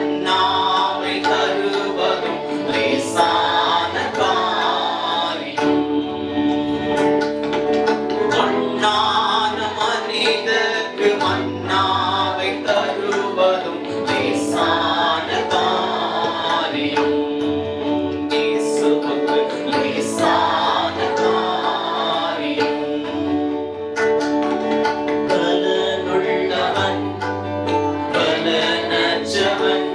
மன்னாவை தருவதும் லேசான காரியம். மண்ணான மனிதர்க்கு மன்னாவை தருவதும் லேசான காரியம். இயேசுவுக்கு லேசான காரியம். பலனுள்ளவன் பலனற்றவன்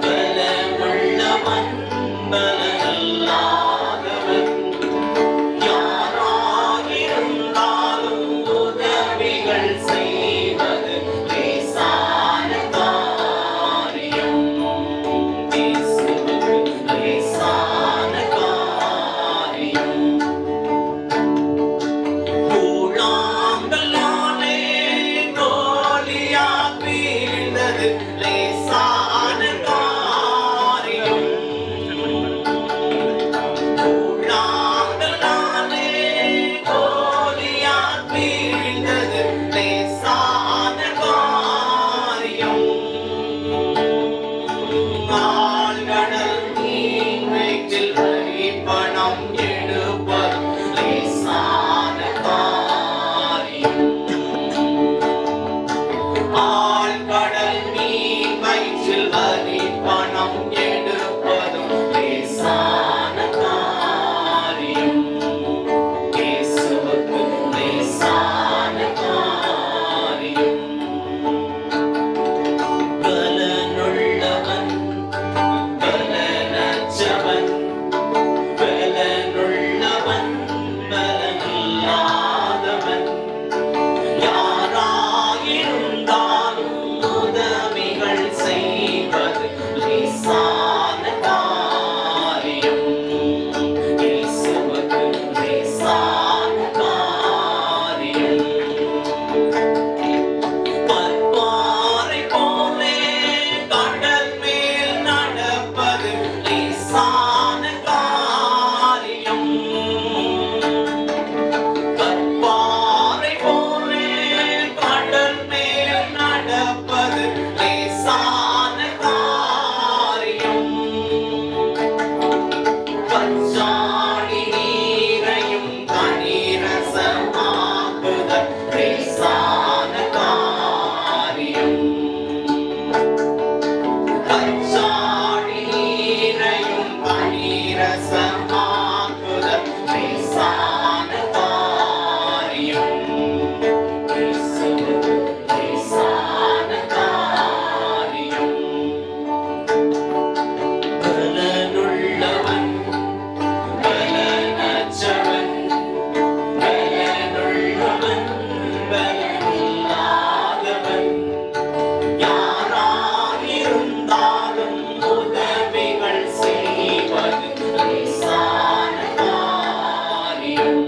பலமுள்ளவன் பலனல்லாதவன் யாராயிருந்தாலும் உதவிகள் செய்வது லேசான காரியம். இயேசுவுக்கு லேசான காரியம். கூழாங்கல்லாலே கோலியாத் வீழ்ந்தது லேசான காரியம். கூழாங்கல்லாலே கோலியாத் வீழ்ந்தது லேசான காரியம். ஆழ்கடல் நீர் வயிற்றில் வரிப்பணம் எடுப்பது லேசான காரியம். ஆழ்கடல் நீர் வயிற்றில் வரிப்பணம் எடுப்பதும் லேசான காரியம். இயேசுவுக்கு லேசான காரியம். பலனுள்ளவன் பலனற்றவன் பலனுள்ளவன் பலனில்லாதவன் யாராயிருந்தாலும் உதவிகள் செய்வது லேசான காரியம். இயேசுவுக்கு லேசான காரியம். பற்பாறை போலே கடல் மேல் நடப்பது லேசான காரியம். பற்பாறை போலே கடல் மேல் நடப்பது லேசான காரியம். பச்சாடி நீரையும் கனிரசமாக்குதல் லேசான காரியம். பச்சாடி நீரையும் கனிரசமாக்குதல் லேசான காரியம். இயேசுவுக்கு லேசான காரியம். பலனுள்ளவன் பலனற்றவன் பலனுள்ளவன் பலனில்லாதவன் யாராயிருந்தாலும் உதவிகள் செய்வது லேசான காரியம்.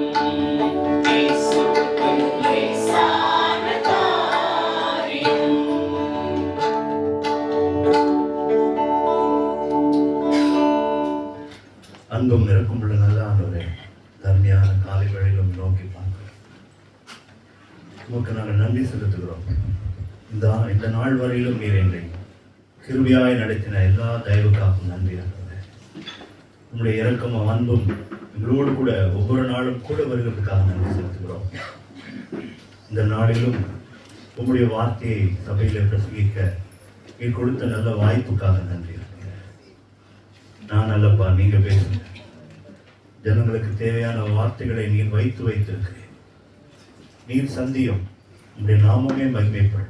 இயேசுவுக்கு லேசான காரியம். அன்பும் நெருக்கமுள்ள நல்ல ஆண்டவரே, தர்மையான காலை வேளையிலும் நோக்கி பார்க்கிறோம். உமக்கு நாங்கள் நன்றி செலுத்துகிறோம். இந்த நாள் வரையிலும் நீர் எங்களை கிருபையாய் நடத்தின எல்லா தயவுக்காகவும் நன்றி ஆண்டவரே. உங்களுடைய இரக்கமும் அன்பும் எங்களோடு கூட ஒவ்வொரு நாளும் கூட வருகிறதுக்காக நன்றி செலுத்துகிறோம். இந்த நாளிலும் உங்களுடைய வார்த்தையை சபையில் பிரசங்கிக்க நீர் கொடுத்த நல்ல வாய்ப்புக்காக நன்றி. நான் அல்லப்பா, நீங்க பேசுங்க. ஜனங்களுக்கு தேவையான வார்த்தைகளை நீர் வைத்து வைத்திருக்கிறேன். நீர் சந்தியும், உங்களுடைய நாமமே மகிமைப்படட்டும்.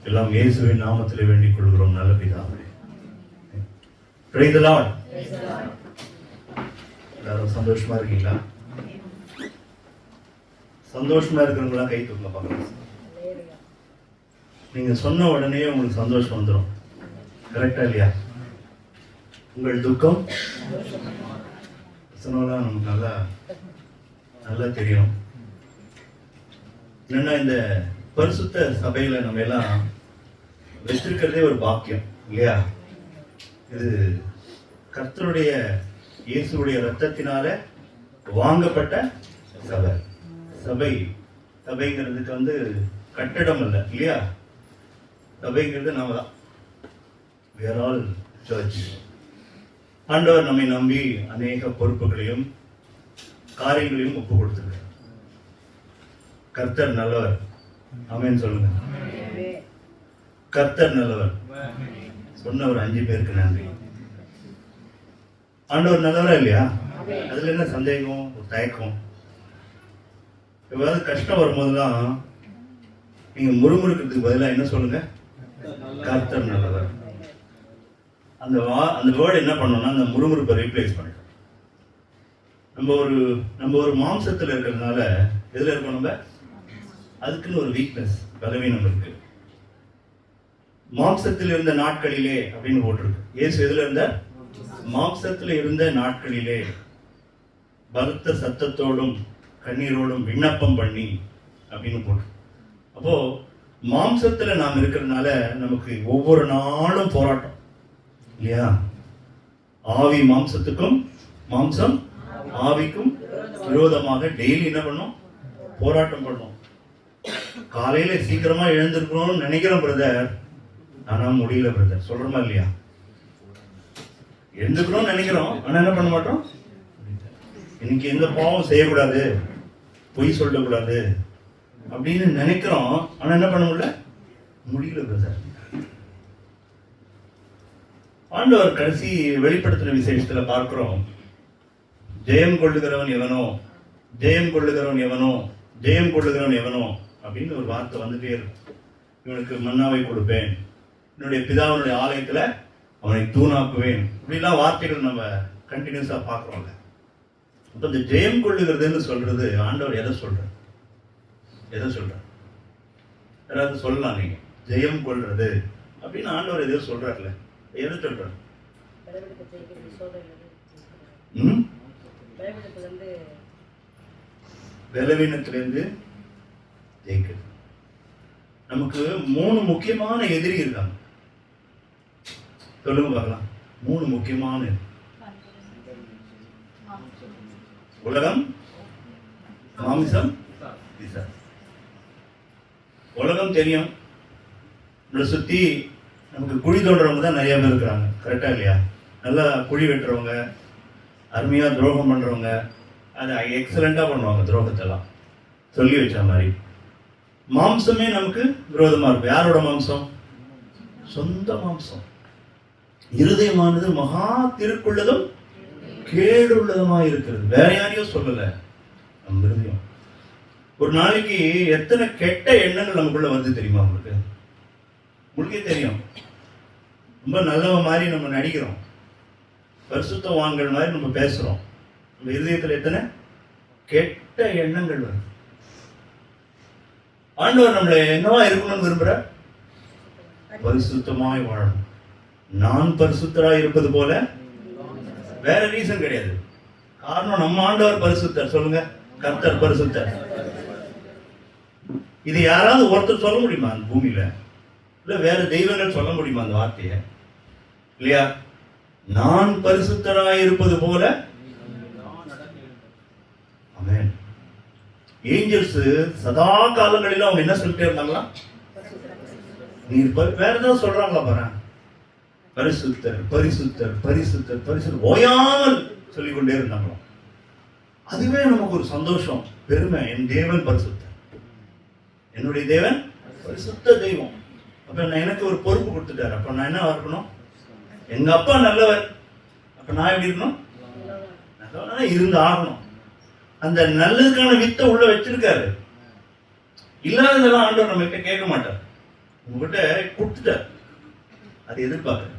எல்லாம் இயேசுவின் நாமத்தில் வேண்டிக் கொள்கிறோம் நல்ல பிதாவே. Praise the Lord. எல்லாரும் சந்தோஷமா இருக்கீங்களா? சந்தோஷமா இருக்கிறவங்களா கை தூங்க பார்க்கலாம். நீங்க சொன்ன உடனே உங்களுக்கு சந்தோஷம் வந்துடும். கரெக்டா இல்லையா? உங்கள் துக்கம் சொன்னா நமக்கு நல்லா தெரியும். என்னன்னா, இந்த பரிசுத்த சபையில நம்ம எல்லாம் வச்சிருக்கிறதே ஒரு பாக்கியம் இல்லையா? இது கர்த்தருடைய இயேசுடைய ரத்தத்தினால வாங்கப்பட்ட சபை. சபைங்கிறதுக்கு கட்டடம் இல்லை இல்லையா? சபைங்கிறது நாம தான். we are all church. ஆண்டவர் நம்மை நம்பி அநேக பொறுப்புகளையும் காரியங்களையும் ஒப்பு கொடுத்திருக்கிறார். கர்த்தர் நல்லவர். ஆமென் சொல்லுங்க. கர்த்தர் நல்லவர். சொன்ன ஒரு 5 பேருக்கு நன்றி. ஆண்டவர் நல்லவரா இல்லையா? அதுல என்ன சந்தேகம், ஒரு தயக்கம்? எவ்வளவு கஷ்டம் வரும்போதுதான் நீங்க முறுமுறுக்கிறதுக்கு பதிலாக என்ன சொல்லுங்க? கர்த்தர் நல்லவர். அந்த வேர்டு என்ன பண்ணோம்னா அந்த முறுமுறுப்பை ரீப்ளேஸ் பண்ணிட்டோம். நம்ம ஒரு மாம்சத்தில் இருக்கிறதுனால எதுல இருக்கோம்? நம்ம அதுக்குன்னு ஒரு வீக்னஸ், பலவீனம் இருக்கு. மாம்சத்தில் இருந்த நாட்களிலே அப்படின்னு போட்டிருக்கு. இயேசு எதுல இருந்த? மாம்சத்தில் இருந்த நாட்களிலே பலத்த சத்தத்தோடும் கண்ணீரோடும் விண்ணப்பம் பண்ணி அப்படின்னு போட்டு. அப்போ மாம்சத்துல நாம் இருக்கிறதுனால நமக்கு ஒவ்வொரு நாளும் போராட்டம் இல்லையா? ஆவி மாம்சத்துக்கும் மாம்சம் ஆவிக்கும் விரோதமாக டெய்லி என்ன பண்ணும்? போராட்டம் பண்ணும். காலையில சீக்கிரமா எழுந்திருக்கணும்னு நினைக்கிறோம் பிரதர், ஆனா முடியல பிரதர். சொல்றோமா இல்லையா? எழுந்துக்கணும்னு நினைக்கிறோம், ஆனா என்ன பண்ண மாட்டோம்? இன்னைக்கு எந்த பாவம் செய்யக்கூடாது, பொய் சொல்லக்கூடாது அப்படின்னு நினைக்கிறோம், ஆனா என்ன பண்ண முடியல பிரதர். ஆண்டவர் கடைசி வெளிப்படுத்தின விசேஷத்துல பார்க்கிறோம், ஜெயம் கொள்ளுகிறவன் எவனோ, ஜெயம் கொள்ளுகிறவன் எவனோ, ஜெயம் கொள்ளுகிறவன் எவனோ அப்படின்னு ஒரு வார்த்தை வந்துட்டே இருக்கும். இவனுக்கு மன்னாவை கொடுப்பேன், என்னுடைய பிதாவினுடைய ஆலயத்துல அவனை தூணாக்குவேன், இப்படிலாம் வார்த்தைகள் நம்ம கண்டினியூஸா பார்க்கிறோம்ல. அப்ப இந்த ஜெயம் கொள்ளுகிறதுன்னு சொல்றது ஆண்டவர் எதை சொல்றார்? எதை சொல்றார்? யாராவது சொல்லலாம் நீங்க? ஜெயம் கொள்றது அப்படின்னு ஆண்டவர் எதையோ சொல்றாருல, எதை சொல்றாரு? பலவீனத்திலிருந்து ஜெயிக்கிறது. நமக்கு 3 முக்கியமான எதிரி இருக்காங்க. சொல்லுங்க பார்க்கலாம். 3 முக்கியமான உலகம், மாமிசம், பிசாசு. உலகம் தெரியும், நம்மளை சுத்தி நமக்கு குழி தோன்றவங்க தான் நிறைய பேர் இருக்கிறாங்க. கரெக்டா இல்லையா? நல்லா குழி வெட்டுறவங்க, அருமையா துரோகம் பண்றவங்க, அதை எக்ஸலண்டா பண்ணுவாங்க துரோகத்தெல்லாம் சொல்லி வச்ச மாதிரி. மாம்சமே நமக்கு விரோதமா இருக்கும். யாரோட மாம்சம்? சொந்த மாம்சம். இருதயமானது மகா திருக்குள்ளதும் கேடு உள்ளதுமா இருக்கிறது. வேற யாரையும் சொல்லல, நம்ம இருதயம். ஒரு நாளைக்கு எத்தனை கெட்ட எண்ணங்கள் நமக்குள்ள வந்து தெரியுமா உங்களுக்கு? உங்களுக்கே தெரியும். ரொம்ப நல்லவன் மாதிரி நம்ம நடிக்கிறோம், பரிசுத்தவான்கள் மாதிரி நம்ம பேசுறோம். நம்ம இருதயத்தில் எத்தனை கெட்ட எண்ணங்கள் வருது. ஆண்டவர் நம்மளை என்னவா இருக்கணும்னு விரும்புற? பரிசுத்தமாய் வாழணும். நான் பரிசுத்தராய் இருப்பது போல, வேற ரீசன் கிடையாது. காரணம் நம்ம ஆண்டவர் பரிசுத்தர். சொல்லுங்க, கர்த்தர் பரிசுத்தர். இது யாராவது ஒருத்தர் சொல்ல முடியுமா அந்த பூமியில? இல்ல வேற தெய்வங்கள் சொல்ல முடியுமா அந்த வார்த்தையை? இல்லையா? நான் பரிசுத்தராய் இருப்பது போல. ஆமென். ஏஞ்சல்ஸ் சதா காலங்களிலும் அவங்க என்ன சொல்லிட்டே இருந்தாங்களா? நீர் வேற ஏதாவது சொல்றாங்களா பாரு? பரிசுத்தர் பரிசுத்தர் பரிசுத்தர் பரிசுத்தர் ஓயாமல் சொல்லிக்கொண்டே இருந்தாங்களா? அதுவே நமக்கு ஒரு சந்தோஷம், பெருமை. என் தேவன் பரிசுத்தர், என்னுடைய தேவன் பரிசுத்த தெய்வம். அப்ப எனக்கு ஒரு பொறுப்பு கொடுத்துட்டாரு. அப்ப நான் என்ன இருக்கணும்? எங்க அப்பா நல்லவர், அப்ப நான் எப்படி இருக்கணும்? நல்லவனா இருந்து ஆகணும். அந்த நல்லதுக்கான வித்தை உள்ள வச்சிருக்காரு. இல்லாததெல்லாம் ஆண்டவர் நம்ம கிட்ட கேட்க மாட்டார், உங்ககிட்ட கொடுத்துட்டார். அது எதிர்பார்க்க.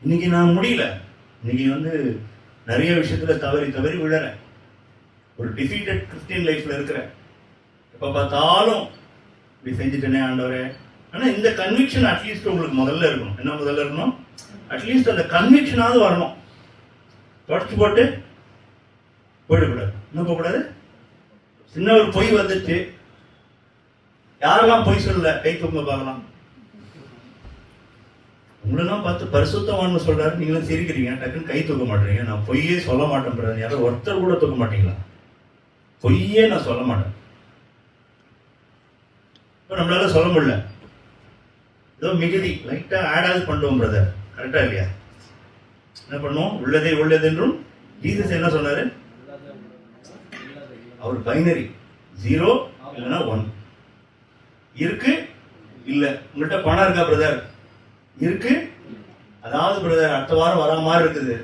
இன்னைக்கு நான் முடியல, இன்னைக்கு நிறைய விஷயத்துல தவறி தவறி விழறேன். ஒரு டிஃபீட்டட் கிறிஸ்டியன் லைஃப்ல இருக்கிறேன். எப்ப பார்த்தாலும் இப்படி செஞ்சுட்டேனே ஆண்டவரே. ஆனா இந்த கன்விக்ஷன் அட்லீஸ்ட் உங்களுக்கு முதல்ல இருக்கணும். என்ன முதல்ல இருக்கணும்? அட்லீஸ்ட் அந்த கன்விக்ஷனாவது வரணும். தொடச்சு போட்டு போயிடக்கூடாது. என்ன போகக்கூடாது? சின்ன ஒரு பொய் வந்துச்சு. யாரெல்லாம் பொய் சொல்லல கை தூங்க பார்க்கலாம். உங்களெல்லாம் பார்த்து பரிசுத்தவான்னு சொல்றாரு, நீங்களும் சிரிக்கிறீங்க, டக்குன்னு கை தூக்க மாட்டீங்க. நான் பொய்யே சொல்ல மாட்டேன். யாரும் ஒருத்தர் கூட தூக்க மாட்டீங்களா? பொய்யே நான் சொல்ல மாட்டேன். இப்ப நம்மளால சொல்ல முடியல. ஏதோ மிகுதி லைட்டா ஆடாவது பண்ணுவோம் பிரதர், கரெக்டா இல்லையா? என்ன பண்ணுவோம்? உள்ளதே உள்ளது என்றும். ஜீசஸ் என்ன சொன்னாரு? அவர் பைனரி, 0 இல்லைன்னா 1. இருக்கு இல்ல. உங்கள்கிட்ட பணம் இருக்கா பிரதர்? இருக்கு. அதாவது பிரதர் அடுத்த வாரம் வர மாதிரி இருக்குது.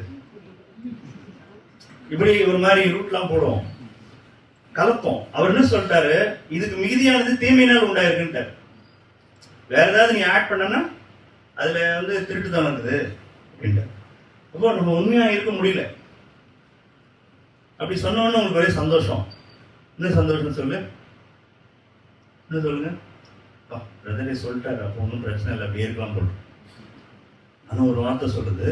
இப்படி ஒரு மாதிரி ரூட்லாம் போடுவோம், கலப்போம். அவர் என்ன சொல்லிட்டாரு? இதுக்கு மிகுதியானது தீமையினால் உண்டாயிருக்குன்ட்டார். வேற ஏதாவது நீ ஆட் பண்ணனா அதுல வந்து திருட்டு தான் இருக்குது அப்படின்ட்டு. அப்போ நம்ம உண்மையா இருக்க முடியல. அப்படி சொன்னோன்னு உங்களுக்கு ஒரே சந்தோஷம். என்ன சந்தோஷம் சொல்லு? என்ன சொல்லுங்க? பிரதரே சொல்லிட்டாரு, அப்போ ஒன்றும் பிரச்சனை இல்லை, அப்படி இருக்கலாம் போல. ஆனா ஒரு வார்த்தை சொல்றது,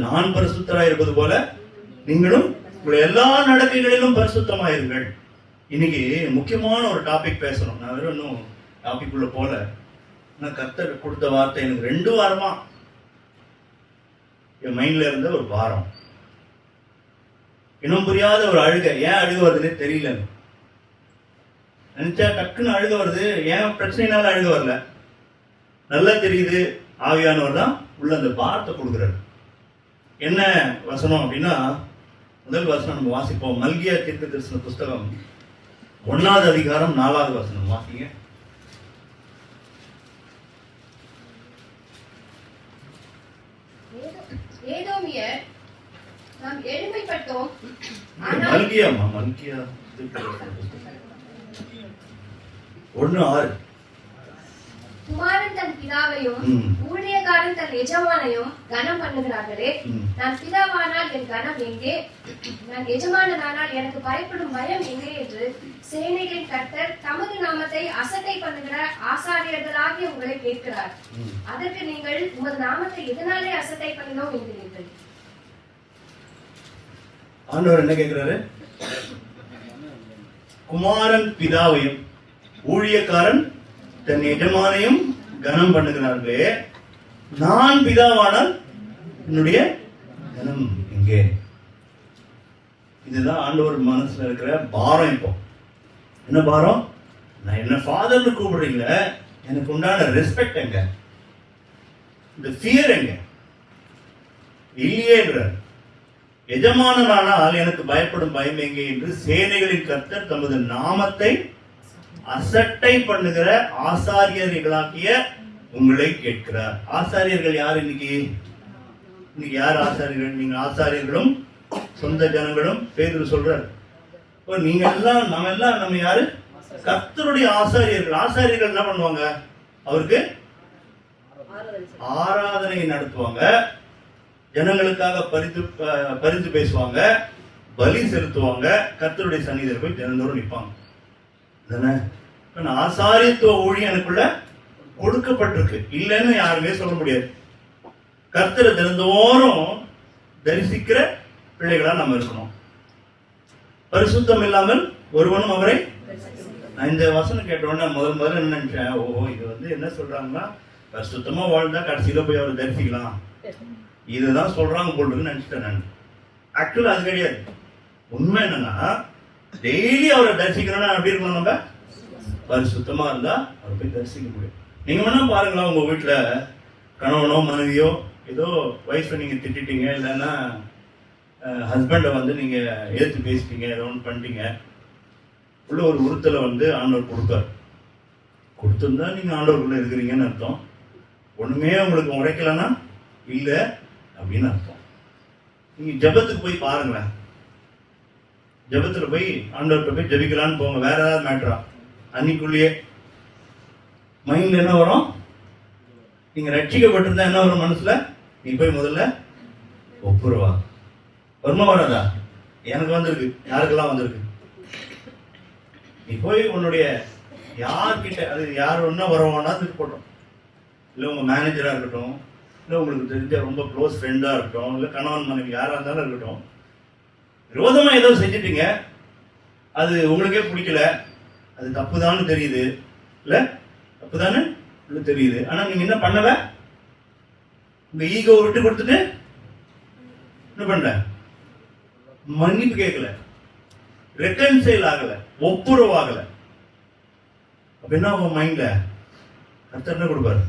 நான் பரிசுத்தராக இருப்பது போல நீங்களும் உங்களுடைய எல்லா நடக்கைகளிலும் பரிசுத்தமாயிருங்கள். இன்னைக்கு முக்கியமான ஒரு டாபிக் பேசணும். நான் வெறும் இன்னும் டாபிக் உள்ள போல. நான் கர்த்தர் கொடுத்த வார்த்தை எனக்கு 2 வாரமா என் மைண்ட்ல இருந்த ஒரு வாரம். இன்னும் புரியாத ஒரு அழுக. ஏன் அழுக வருதுன்னே தெரியல. நினைச்சா டக்குன்னு அழுக வருது. ஏன் பிரச்சனைனால அழுக வரல. நல்லா தெரியுது, ஆவியானவர் தான் உள்ள அந்த பாரத்தை கொடுக்குறாரு. என்ன வசனம் அப்படின்னா, முதல் வசனம் நம்ம வாசிப்போம். மல்கியா தீர்க்கதரிசன புஸ்தகம் 1வது அதிகாரம் 4வது வசனம் வாசிங்க. ஏதோமியர் நாம் எளிமைப்பட்டோம், மல்கியா 1:6. குமாரன் தன் பிதாவையும் ஊழியக்காரன் தன் எஜமானையும் கனம் பண்ணுகிறார்களே, நான் பிதாவானால் என் கனம் எங்கே? நான் எஜமானனானால் எனக்கு பயப்படும் பயம் எங்கே என்று சேனைகளின் கர்த்தர் தமது நாமத்தை அசட்டை பண்ணுகிற ஆசாரியர்களாகிய உங்களை கேட்கிறார். அதற்கு நீங்கள் உமது நாமத்தை எதனாலே அசட்டை பண்ணினோம் என்கிறீர்கள். ஆண்டவர் என்ன கேட்கிறாரு? குமாரன் பிதாவையும் ஊழியக்காரன் தன் எஜமானையும் கனம் பண்ணுகிறார்களே, நான் பிதாவானால் என்னுடைய கனம் எங்கே? இதுதான் ஆண்டவர் மனசுல இருக்கிற பாரம். இப்போ என்ன பாரம்? நான் என்ன ஃபாதர்னு கூப்பிடுறீங்க, எனக்கு உண்டான ரெஸ்பெக்ட் எங்க? இந்த ஃபியர் எங்க? இல்லையேன்றார். எஜமானனானால் எனக்கு பயப்படும் பயம் எங்கே என்று சேனைகளின் கர்த்தர் தமது நாமத்தை அசட்டை பண்ணுகிற ஆசாரியர்களாகிய உங்களை கேட்கிறார். ஆசாரியர்கள் யார்? இன்னைக்கு யார் ஆசாரியர்கள்? நீங்க ஆசாரியர்களும் சொந்த ஜனங்களும் பேதுரு சொல்றார். நீங்க எல்லாம் நம்ம யாரு? கர்த்தருடைய ஆசாரியர்கள். ஆசாரியர்கள் என்ன பண்ணுவாங்க? அவருக்கு ஆராதனை நடத்துவாங்க, ஜனங்களுக்காக பரிந்து பேசுவாங்க, பலி செலுத்துவாங்க, கர்த்தருடைய சந்நிதியில் போய் தினந்தோறும் நிற்பாங்க. ஆசாரியத்துவ ஊழியம் எனக்குள்ள கொடுக்கப்பட்டிருக்கு, இல்லைன்னு யாருமே சொல்ல முடியாது. கர்த்தரை தினந்தோறும் தரிசிக்கிற பிள்ளைகளா நம்ம இருக்கணும். பரிசுத்தம் இல்லாமல் ஒருவனும் அவரை. நான் இந்த வசனம் கேட்டோன்னா முதல்ல என்ன நினைச்சேன், இது வந்து என்ன சொல்றாங்கன்னா, பரிசுத்தமா வாழ்ந்தா கடைசியில போய் அவரை தரிசிக்கலாம், இதுதான் சொல்றாங்க போட்டுன்னு நினைச்சிட்டேன் நான். ஆக்சுவலா அது கிடையாது. உண்மை என்னன்னா, டெய்லி அவரை தரிசிக்கணும்னா எப்படி இருக்கணும்? நம்ம பரிசுத்தமா இருந்தா அவரை போய் தரிசிக்க முடியும். நீங்க வேணா பாருங்களா, உங்க வீட்டுல கணவனோ மனைவியோ ஏதோ வைஃபை நீங்க திட்டிட்டீங்க, இல்லைன்னா ஹஸ்பண்டை வந்து நீங்க ஏற்று பேசிட்டீங்க, ஏதோ ஒன்று பண்ணிட்டீங்க, உள்ள ஒரு உறுத்தலை வந்து ஆண்டவர் கொடுத்தார். கொடுத்துருந்தா நீங்க ஆண்டவருக்குள்ள இருக்கிறீங்கன்னு அர்த்தம். ஒண்ணுமே உங்களுக்கு உரைக்கலன்னா இல்லை அப்படின்னு அர்த்தம். நீங்க ஜபத்துக்கு போய் பாருங்களேன். ஜபத்துல போய் ஆண்டவர்கிட்ட போய் ஜபிக்கலான்னு போங்க. வேற ஏதாவது மேட்டரா? அன்னைக்குள்ளேயே மைண்ட்ல என்ன வரும்? நீங்க ரட்சிக்கப்பட்டிருந்தா என்ன வரும் மனசுல? நீ போய் முதல்ல ஒப்புரவா. வருமா வராதா? எனக்கு வந்திருக்கு, யாருக்கெல்லாம் வந்திருக்கு. நீ போய் உன்னுடைய யார்கிட்ட, அது யார் ஒன்னா வரவானா போட்டோம், இல்லை உங்க மேனேஜரா இருக்கட்டும், இல்லை உங்களுக்கு தெரிஞ்ச ரொம்ப க்ளோஸ் ஃப்ரெண்டா இருக்கட்டும், இல்லை கணவன் மனைவி யாரா இருந்தாலும் இருக்கட்டும், விரோதமா ஏதோ செஞ்சுட்டீங்க, அது உங்களுக்கே பிடிக்கல, அது தப்புதான்னு தெரியுது, இல்ல தப்புதானு தெரியுது. ஆனா நீங்க என்ன பண்ணல? உங்க ஈகோ விட்டு கொடுத்துட்டு என்ன பண்ணல? மன்னிப்பு கேட்கல, ரெக்கன்சைல் ஆகல, ஒப்புரவாகல. அப்ப என்ன உங்க மைண்ட்ல கர்த்தர் என்ன கொடுப்பாரு?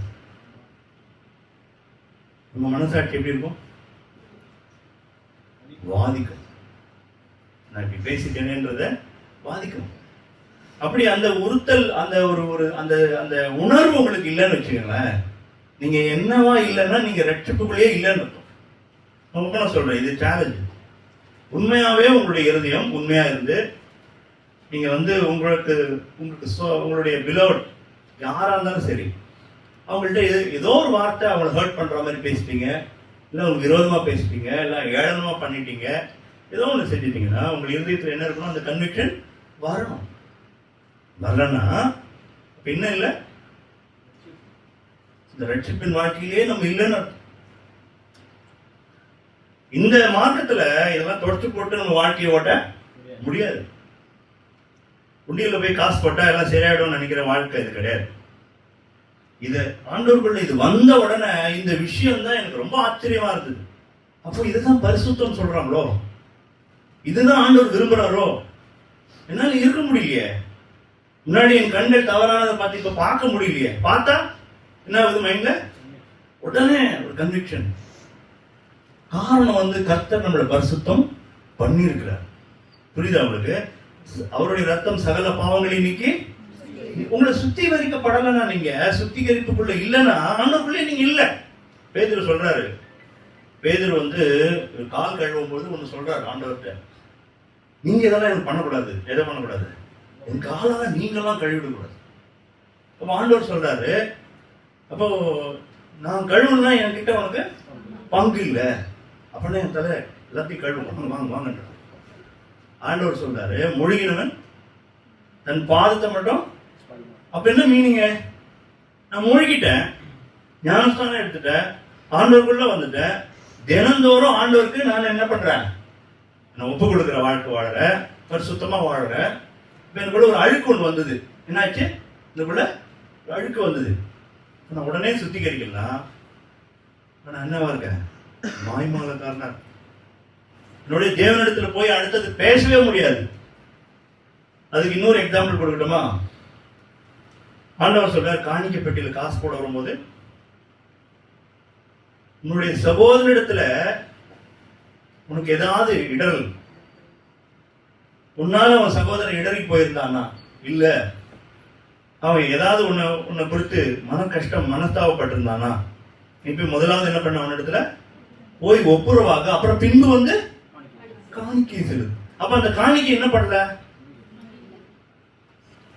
நம்ம மனசாட்சி எப்படி இருக்கும்? வாதிக்கும். நான் இப்படி பேசிட்டேனேன்றத வாதிக்கும். அப்படி அந்த உறுத்தல், அந்த ஒரு அந்த அந்த உணர்வு உங்களுக்கு இல்லைன்னு வச்சுக்கோங்களேன், நீங்க என்னவா இல்லைன்னா நீங்க ரட்சிப்புக்குள்ளேயே இல்லைன்னு அர்த்தம். நான் சொல்றேன், இது சேலஞ்சு. உண்மையாவே உங்களுடைய இருதயம் உண்மையா இருந்து நீங்க உங்களுக்கு உங்களுடைய பிலோட் யாரா இருந்தாலும் சரி, அவங்கள்ட்ட ஏதோ ஒரு வார்த்தை அவங்களை ஹர்ட் பண்ற மாதிரி பேசிட்டீங்க, இல்லை உங்களுக்கு விரோதமா பேசிட்டீங்க, இல்லை ஏளனமா பண்ணிட்டீங்க, ஏதோ ஒன்று செஞ்சிட்டீங்கன்னா உங்க இருதயத்தில் என்ன இருக்கணும்? அந்த கன்விக்ஷன் வரணும். வரலன்னா பின்ன இல்லை, இந்த ரட்சிப்பின் வாழ்க்கையிலேயே நம்ம இல்லைன்னு அர்த்தம். இந்த மார்க்கத்துல இதெல்லாம் தொடச்சு போட்டு நம்ம வாழ்க்கையை ஓட்ட முடியாது. உண்டியல்ல போய் காசு போட்டா எல்லாம் சரியாயிடும் நினைக்கிற வாழ்க்கை இது கிடையாது. இது ஆண்டவருக்குள்ள இது வந்த உடனே இந்த விஷயம் தான் எனக்கு ரொம்ப ஆச்சரியமா இருந்தது. அப்போ இதுதான் பரிசுத்தம் சொல்றாங்களோ, இதுதான் ஆண்டவர் விரும்புறாரோ? என்னால இருக்க முடியலையே. முன்னாடி என் கண்கள் தவறானதை பார்த்து இப்ப பார்க்க முடியலையே. பார்த்தா என்ன ஆகுது? மைண்ட்ல உடனே ஒரு கன்விக்ஷன். காரணம் கர்த்தர் நம்மளை பரிசுத்தம் பண்ணியிருக்கிறார். புரியுதா உங்களுக்கு? அவருடைய ரத்தம் சகல பாவங்களை நீக்கி உங்களை சுத்திகரிக்கப்படலைன்னா, நீங்க சுத்திகரிப்புக்குள்ள இல்லைன்னா ஆண்டவருக்குள்ளே நீங்க இல்ல. பேதுரு சொல்றாரு, பேதுரு கால் கழுவும் போது ஒண்ணு சொல்றாரு ஆண்டவர்கிட்ட, நீங்க இதெல்லாம் எனக்கு பண்ணக்கூடாது. எதை பண்ணக்கூடாது? என் காலால நீங்கெல்லாம் கழுவிடக்கூடாது. அப்ப ஆண்டவர் சொல்றாரு, அப்போ நான் கழுவுனா என்கிட்ட உனக்கு பங்கு இல்லை. அப்படின்னா என் தலை எல்லாத்தையும் கழுவும், வாங்க வாங்கன்ற ஆண்டவர் சொல்றாரு. மொழிகினவன் தன் பாதத்தை மட்டும். அப்ப என்ன மீனிங்க? நான் மூழ்கிட்டேன், ஞானஸ்தானம் எடுத்துட்டேன், ஆண்டவருக்குள்ள வந்துட்டேன், தினந்தோறும் ஆண்டவருக்கு நான் என்ன பண்றேன்? நான் ஒப்பு கொடுக்குற வாழ்க்கை வாழறேன், பரிசுத்தமா வாழறேன். இப்ப எனக்குள்ள ஒரு அழுக்கு ஒன்று வந்தது. என்னாச்சு? இதுக்குள்ள ஒரு அழுக்கு வந்தது. நான் உடனே சுத்திகரிக்கலாம். நான் என்னவா இருக்கேன்? மாய்மாலக்காரனா. என்னுடைய தேவனிடத்துல போய் அடுத்தது பேசவே முடியாது. அதுக்கு இன்னொரு எக்ஸாம்பிள் கொடுக்கட்டுமா? ஆண்டவர் சொல்றார், காணிக்கை பெட்டியில காசு போட வரும்போது உன்னுடைய சகோதரிடத்துல உனக்கு ஏதாவது இடரல், உன்னால அவன் சகோதரன் இடறி போயிருந்தானா, இல்ல அவன் ஏதாவது உன்னை குறித்து மன கஷ்டம் மனஸ்தாபப்பட்டிருந்தானா, இப்ப முதலாவது என்ன பண்ண? அவன் இடத்துல போய் ஒப்புரவாக, அப்புறம் பின்பு காணிக்கை செலுத்து. அப்ப அந்த காணிக்கை என்ன பண்ணல?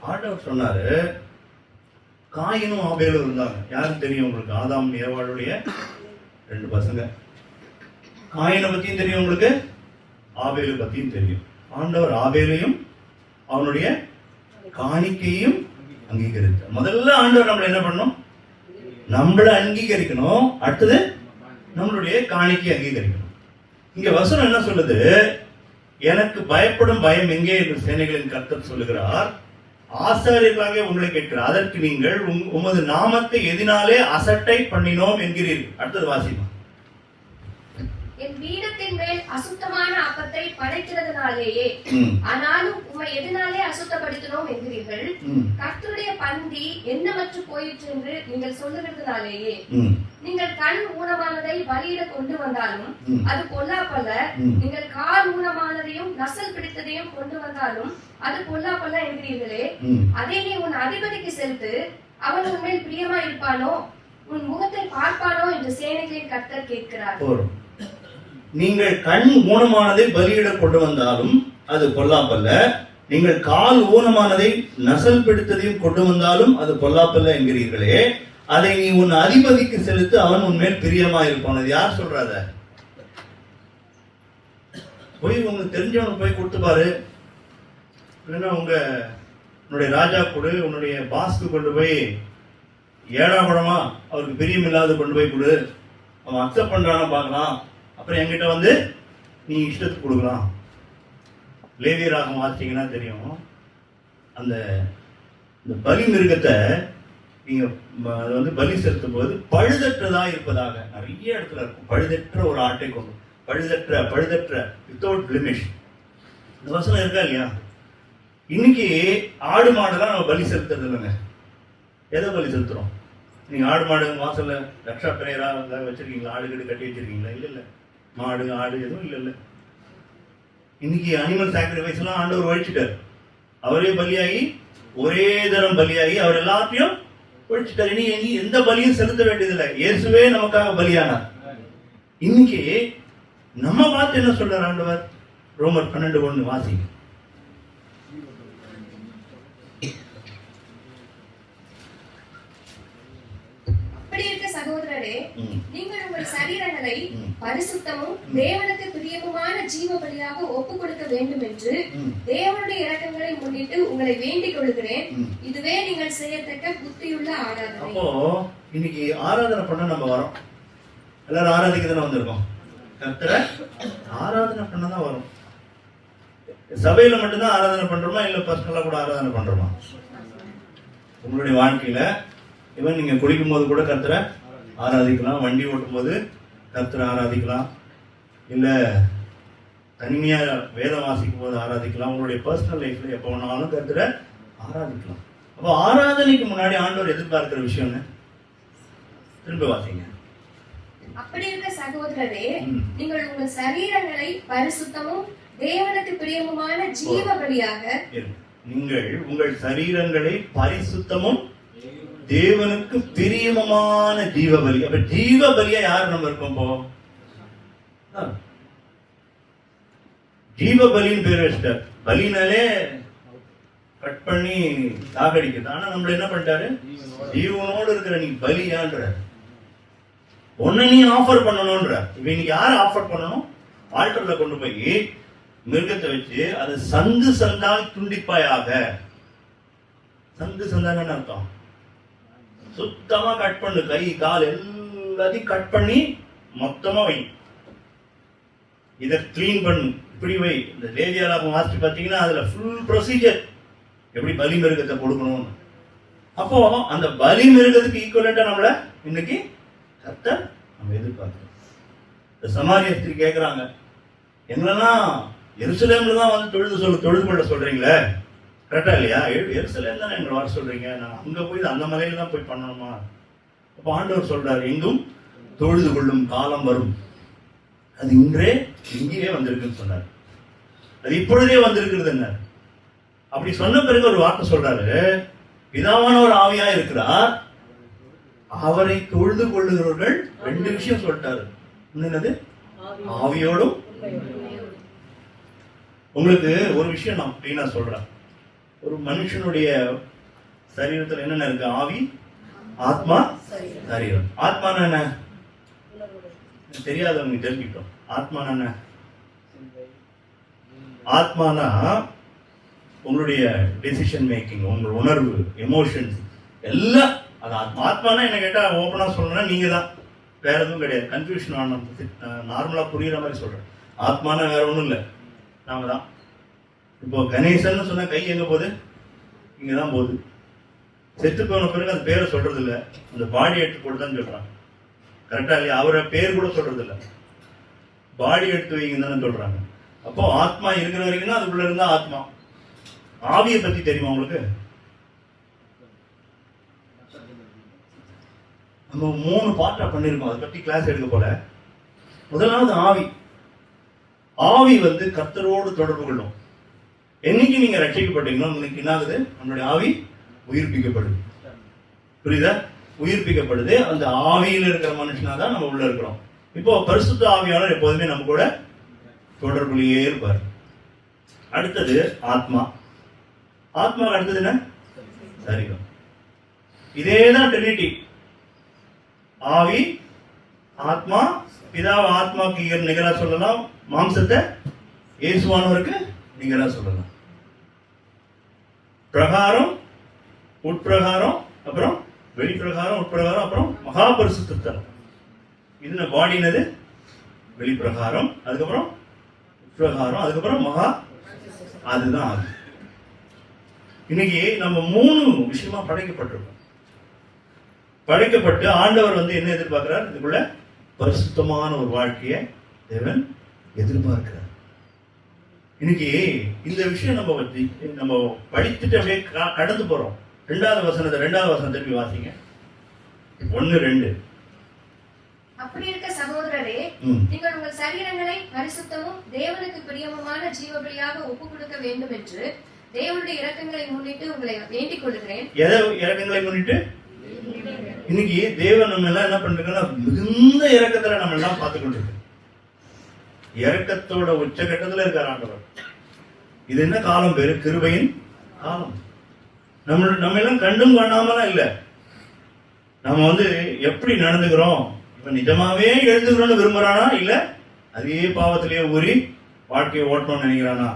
ஆண்டவர் சொன்னாரு, காயினும் ஆபேலும் இருந்தாங்க. யாருக்கு தெரியும் உங்களுக்கு? ஆதாம் ஏவாளுடைய 2 பசங்க. காயினை பத்தியும் தெரியும் உங்களுக்கு, ஆபேலு பத்தியும் தெரியும். ஆண்டவர் ஆபேலையும் அவனுடைய காணிக்கையும் அங்கீகரித்தார். முதல்ல ஆண்டவர் நம்மள என்ன பண்ணணும்? நம்மள அங்கீகரிக்கணும். அடுத்தது நம்மளுடைய காணிக்கை அங்கீகரிக்கணும். இங்க வசனம் என்ன சொல்லுது? எனக்கு பயப்படும் பயம் எங்கே என்று சேனைகளின் கர்த்தர் சொல்லுகிறார். ஆசாரியர்களாக உங்களை கேட்கிறார், அதற்கு நீங்கள் உமது நாமத்தை எதினாலே அசட்டை பண்ணினோம் என்கிறீர்கள். அடுத்தது வாசிமா. என் பீடத்தின் மேல் அசுத்தமான அப்பத்தை படைக்கிறதுனாலேயே, ஆனாலும் உம்மை எதனாலே அசுத்தப்படுத்தினோம் என்கிறீர்கள். கர்த்தருடைய பந்தி எண்ணமற்று போயிற்று என்று நீங்கள் சொல்லுகிறதுனாலேயே, நீங்கள் கண் ஊனமானதை பலியிட கொண்டு வந்தாலும் அது பொல்லாப்பல்ல, நீங்கள் கால் ஊனமானதையும் நசல் பிடித்ததையும் கொண்டு வந்தாலும் அது பொல்லாப்பல்ல என்கிறீர்களே. அதை நீ உன் அதிபதிக்கு செலுத்து, அவன் உன் மேல் பிரியமா இருப்பானோ, உன் முகத்தை பார்ப்பானோ என்று சேனைகளின் கர்த்தர் கேட்கிறார். நீங்கள் கண் ஊனமானதை பலியிட கொண்டு வந்தாலும் அது பொல்லாப்பல்ல, நீங்கள் கால் ஊனமானதை நசல் பிடித்ததையும் கொண்டு வந்தாலும் அது பொல்லாப்பல்ல என்கிறீர்களே. அதை நீ உன் அதிபதிக்கு செலுத்து, அவன் உன்மேல் பிரியமா இருப்பான். அது யார் சொல்றாத? போய் உங்களுக்கு தெரிஞ்சவனுக்கு போய் கொடுத்து பாரு. இல்லைன்னா உன்னுடைய ராஜா கொடு, உன்னுடைய பாஸ்க்கு கொண்டு போய் ஏழாபடமா அவருக்கு பிரியம் இல்லாத கொண்டு போய் கொடு, அவன் அக்செப்ட் பண்றான பார்க்கலாம். அப்புறம் என்கிட்ட நீ இஷ்டத்துக்கு கொடுக்கலாம். லேவியராகம் வாசிச்சீங்கன்னா தெரியும், அந்த பலி மிருகத்தை நீங்க பலி செலுத்தும் போது பழுதற்றதா இருப்பதாக நிறைய இடத்துல இருக்கும். பழுதற்ற ஒரு ஆட்டை கொண்டு, பழுதற்ற வித்தவுட் பிளெமிஷ். இந்த வசனம் இருக்கா இல்லையா? இன்னைக்கு ஆடு மாடெல்லாம் நம்ம பலி செலுத்துறது இல்லைங்க. எதை பலி செலுத்துறோம்? நீங்க ஆடு மாடு வாசல்ல ரக்ஷா பிரேயரா வச்சிருக்கீங்களா? ஆடு கீடு கட்டி வச்சிருக்கீங்களா? இல்ல மாடு ஆடு எதுவும் இல்ல. இன்னைக்கு அனிமல் சாக்ரிஃபைஸ் எல்லாம் ஆண்டவர் ஒழிச்சிட்டார். அவரே பலியாகி ஒரே தரம் பலியாகி அவர் எல்லாத்தையும் ஒழிச்சிட்டார். இனி எந்த பலியும் செலுத்த வேண்டியதில்லை. இயேசுவே நமக்காக பலியானார். இன்னைக்கு நம்ம பார்த்து என்ன சொல்றார் ஆண்டவர்? ரோமர் 12:1 வாசிங்க. அப்படி இருக்க சகோதரரே, நீங்கள் உங்கள் சரீரங்களை பரிசுத்தமும் தேவனுக்கு பிரியமுமான ஜீவ பலியாக ஒப்புக் கொடுக்க வேண்டும் என்று தேவனுடைய இரக்கங்களை முன்னிட்டு உங்களை வேண்டிக் கொள்கிறேன். இதுவே நீங்கள் செய்யத்தக்க புத்தியுள்ள ஆராதனை. அப்போ இன்னைக்கு ஆராதனை பண்ண நம்ம வரோம். எல்லாரும் ஆராதிக்க தானே வந்திருக்கோம். கர்த்தரை ஆராதனை பண்ண தான் வரும். சபையில மட்டும்தான் ஆராதனை பண்றோமா, இல்ல பர்சனலா கூட ஆராதனை பண்றோமா? உங்களுடைய வாழ்க்கையில இவன் நீங்க குடிக்கும் போது கூட கர்த்தரை ஆராதிக்கலாம், வண்டி ஓட்டும் போது கர்த்தரை ஆராதிக்கலாம், இல்ல தனிமையா வேதம் வாசிக்கும் போது ஆராதிக்கலாம். உங்களுடைய பர்சனல் லைஃப்ல எப்ப வேணாலும் கர்த்தரை ஆராதிக்கலாம். அப்போ ஆராதனைக்கு முன்னாடி ஆண்டவர் எதிர்பார்க்கிற விஷயம்னு திரும்ப வாசிங்க. அப்படி இருக்க சகோதரரே, நீங்கள் உங்கள் சரீரங்களை பரிசுத்தமும் தேவனுக்கு பிரியமுமான ஜீவ பலியாக, நீங்கள் உங்கள் சரீரங்களை பரிசுத்தமும் தேவனுக்கு பிரியமான ஜீவ பலி. அப்ப ஜீவ பலியா யார் நம்ம இருக்கோம்? ஜீவ பலின்னு பேர் வச்சிட்டார். பலினாலே கட் பண்ணி தாகடிக்குது. ஆனா நம்மள என்ன பண்ணிட்டாரு? ஜீவனோடு இருக்கிற நீ பலியான்ற ஒன்னு நீ ஆஃபர் பண்ணணும்ன்ற. இப்ப இன்னைக்கு யார் ஆஃபர் பண்ணணும்? ஆல்டர்ல கொண்டு போய் மிருகத்தை வச்சு அது சந்து சந்தால் துண்டிப்பாயாக. சந்து சந்தான்னு அர்த்தம் சுத்தமா கட் பண்ணு, கை கால் எல்லாத்தையும் கட் பண்ணி மொத்தமா வை, இதை கிளீன் பண்ணு, இப்படி வை. இந்த லேவியாராகம் வாசிச்சு பார்த்தீங்கன்னா அதுல ஃபுல் ப்ரொசீஜர் எப்படி பலி மிருகத்தை கொடுக்கணும்னு. அப்போ அந்த பலி மிருகத்துக்கு ஈக்குவலண்டா நம்மள இன்னைக்கு கர்த்தர் நம்ம எதிர்பார்க்கிறோம். இந்த சமாரிய ஸ்திரீ கேட்கிறாங்க, எங்களெல்லாம் எருசலேம்ல தான் வந்து தொழுது கொள்ள சொல்றீங்களே, கரெக்டா இல்லையா? எருசலேம் தானே எங்களை வர சொல்றீங்க, நான் அங்க போய் அந்த மலையில தான் போய் பண்ணணுமா? அப்ப ஆண்டவர் சொல்றாரு, எங்கும் தொழுது கொள்ளும் காலம் வரும், அது இன்றே இங்கேயே வந்திருக்குன்னு சொன்னார். அது இப்பொழுதே வந்திருக்கிறது என்ன? அப்படி சொன்ன பிறகு ஒரு வார்த்தை சொல்றாரு, பிதாவான ஒரு ஆவியா இருக்கிறார், அவரை தொழுது கொள்ளுகிறவர்கள். ரெண்டு விஷயம் சொல்லிட்டாரு. என்னது? ஆவியோடும். உங்களுக்கு ஒரு விஷயம் நான் கிளீனா சொல்றேன். ஒரு மனுஷனுடைய சரீரத்தில் என்னென்ன இருக்கு? ஆவி, ஆத்மா, சரீரம். ஆத்மான என்ன தெரியாதவங்க தெரிஞ்சுக்கிட்டோம். ஆத்மான என்ன? ஆத்மானா உங்களுடைய டெசிஷன் மேக்கிங், உங்கள் உணர்வு, எமோஷன்ஸ் எல்லாம் அது ஆத்மா. ஆத்மானா என்ன கேட்டா ஓப்பனா சொல்லணும்னா நீங்க தான், வேற எதுவும் கிடையாது. கன்ஃபியூஷன் ஆன நார்மலா புரியுற மாதிரி சொல்றேன். ஆத்மானா வேற ஒண்ணும் இல்லை, நாம தான். இப்போ கணேசன் சொன்னா கை எங்க போகுது? இங்கதான் போகுது. செத்து போன பிறகு அந்த பேரை சொல்றது இல்லை, அந்த பாடி எடுத்து போட்டுதான் சொல்றாங்க. கரெக்டா இல்லையா? அவரை பேர் கூட சொல்றது இல்லை, பாடி எடுத்து வைங்க தானே சொல்றாங்க. அப்போ ஆத்மா இருக்கிற வரைக்கும் தான் அதுக்குள்ள இருந்தா ஆத்மா. ஆவியை பத்தி தெரியுமா உங்களுக்கு? நம்ம 3 பார்ட்டா பண்ணிருக்கோம், அதை பத்தி கிளாஸ் எடுக்க போல. முதலாவது ஆவி. ஆவி வந்து கர்த்தரோடு தொடர்பு கொள்ளும். என்னைக்கு நீங்க ரட்சிக்கப்பட்டீங்களோ உங்களுக்கு என்ன ஆகுது? நம்மளுடைய ஆவி உயிர்ப்பிக்கப்படுது. புரியுதா? உயிர்ப்பிக்கப்படுது. அந்த ஆவியில் இருக்கிற மனுஷனா தான் நம்ம உள்ள இருக்கிறோம். இப்போ பரிசுத்த ஆவியானவர் எப்போதுமே நம்ம கூட தொடர்புலயே இருப்பார். அடுத்தது ஆத்மா. ஆத்மா அடுத்தது என்ன? சரீரம். இதேதான் ட்ரினிட்டி. ஆவி, ஆத்மா. பிதாவை ஆத்மாக்கு நிகரா சொல்லலாம், மாம்சத்தை இயேசுவானவருக்கு நிகரா சொல்லலாம். பிரகாரம், உட்பிரகாரம், அப்புறம் வெளிப்பிரகாரம், உட்பிரகாரம், அப்புறம் மகாபரிசுத்தம். இது பாடினது வெளிப்பிரகாரம், அதுக்கப்புறம் உட்பிரகாரம், அதுக்கப்புறம் மகா. அதுதான் ஆவி. இன்னைக்கு நம்ம 3 விஷயமா படைக்கப்பட்டிருக்கோம். படைக்கப்பட்டு ஆண்டவர் வந்து என்ன எதிர்பார்க்கிறார்? இதுக்குள்ள பரிசுத்தமான ஒரு வாழ்க்கையை தேவன் எதிர்பார்க்கிறார். இன்னைக்கு இந்த விஷயம் நம்ம படித்துட்டு அப்படியே கடந்து போறோம். 2வது வசனம் திருப்பி வாசிங்க. 1:2. அப்படி இருக்க சகோதரரே, நீங்கள் உங்கள் சரீரங்களை பரிசுத்தமும் தேவனுக்கு பிரியமுமான ஜீவபலியாக ஒப்புக் கொடுக்க வேண்டும் என்று தேவனுடைய இரக்கங்களை முன்னிட்டு உங்களை வேண்டிக் கொள்கிறேன். எதை இரக்கங்களை முன்னிட்டு? இன்னைக்கு தேவன் நம்ம எல்லாம் என்ன பண்றீங்கன்னா மிகுந்த இரக்கத்துல நம்ம எல்லாம் பார்த்து கொண்டிருக்கோம். இரக்கத்தோட உச்சகட்டத்துல இருக்கார் ஆண்டவர். இது என்ன காலம் பேரு? கிருபையின் காலம். நம்ம எல்லாம் கண்டும் காணாமலாம் இல்ல. நம்ம எப்படி நடந்துக்கிறோம், இப்ப நிஜமாவே எழுதுகிறோம்னு விரும்புறானா, இல்ல அதே பாவத்திலேயே ஊறி வாழ்க்கையை ஓட்டணும்னு நினைக்கிறானா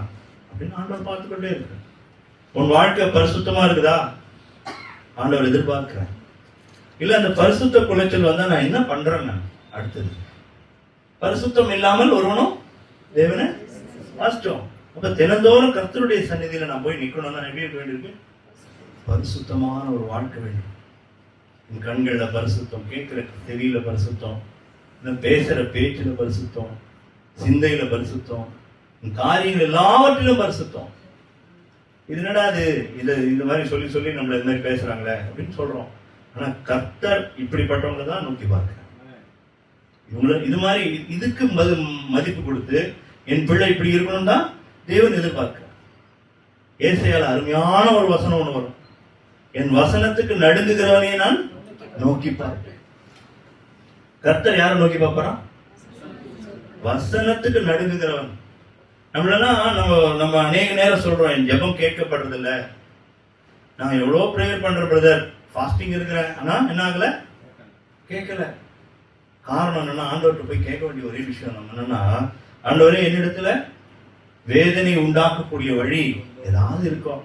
அப்படின்னு ஆண்டவர் பார்த்துக்கொண்டே இருக்கு. உன் வாழ்க்கை பரிசுத்தமா இருக்குதா ஆண்டவர் எதிர்பார்க்கிறேன். இல்ல அந்த பரிசுத்த குலைச்சல் வந்தா நான் என்ன பண்றேன்? நான் அடுத்தது பரிசுத்தம் இல்லாமல் ஒருவனும் தேவனை வாசிச்சோம். அப்ப தினந்தோறும் கர்த்தருடைய சந்நிதியில நான் போய் நிக்கணும்னா எப்படி இருக்க வேண்டியிருக்கு? பரிசுத்தமான ஒரு வாழ்க்கை வேண்டும். என் கண்கள்ல பரிசுத்தம், கேட்கிற செவியில பரிசுத்தம், பேசுற பேச்சுல பரிசுத்தம், சிந்தையில பரிசுத்தம், காரியங்கள் எல்லாவற்றிலும் பரிசுத்தம். இது என்னடா இது மாதிரி சொல்லி சொல்லி நம்மள இந்த மாதிரி பேசுறாங்களே அப்படின்னு சொல்றோம். ஆனா கர்த்தர் இப்படிப்பட்டவங்க தான் நோக்கி பார்க்கிறாங்க. இவங்க இது மாதிரி இதுக்கு மதிப்பு கொடுத்து என் பிள்ளை இப்படி இருக்கணும் தான் தேவன் எதிர்பார்க்கிறார். ஏசாயால அருமையான ஒரு வசனம் ஒண்ணு வரும். என் வசனத்துக்கு நடுங்குகிறவனே நான் நோக்கி பார்ப்பேன். கர்த்தர் யாரை நோக்கி பார்ப்பாரா? வசனத்துக்கு நடுங்குகிறவன். நம்மளெல்லாம் நம்ம அநேக நேரம் சொல்றோம், என் ஜெபம் கேட்கப்படுறது இல்ல, நான் எவ்வளவு பிரேயர் பண்ற பிரதர், ஃபாஸ்டிங் இருக்கிறேன், ஆனா என்ன ஆகல, கேட்கல. காரணம் என்னன்னா ஆண்டவர்கிட்ட போய் கேட்க வேண்டிய ஒரே விஷயம் நம்ம என்னன்னா, ஆண்டவரே என்னிடத்துல வேதனை உண்டாக்கக்கூடிய வழி ஏதாவது இருக்கும்,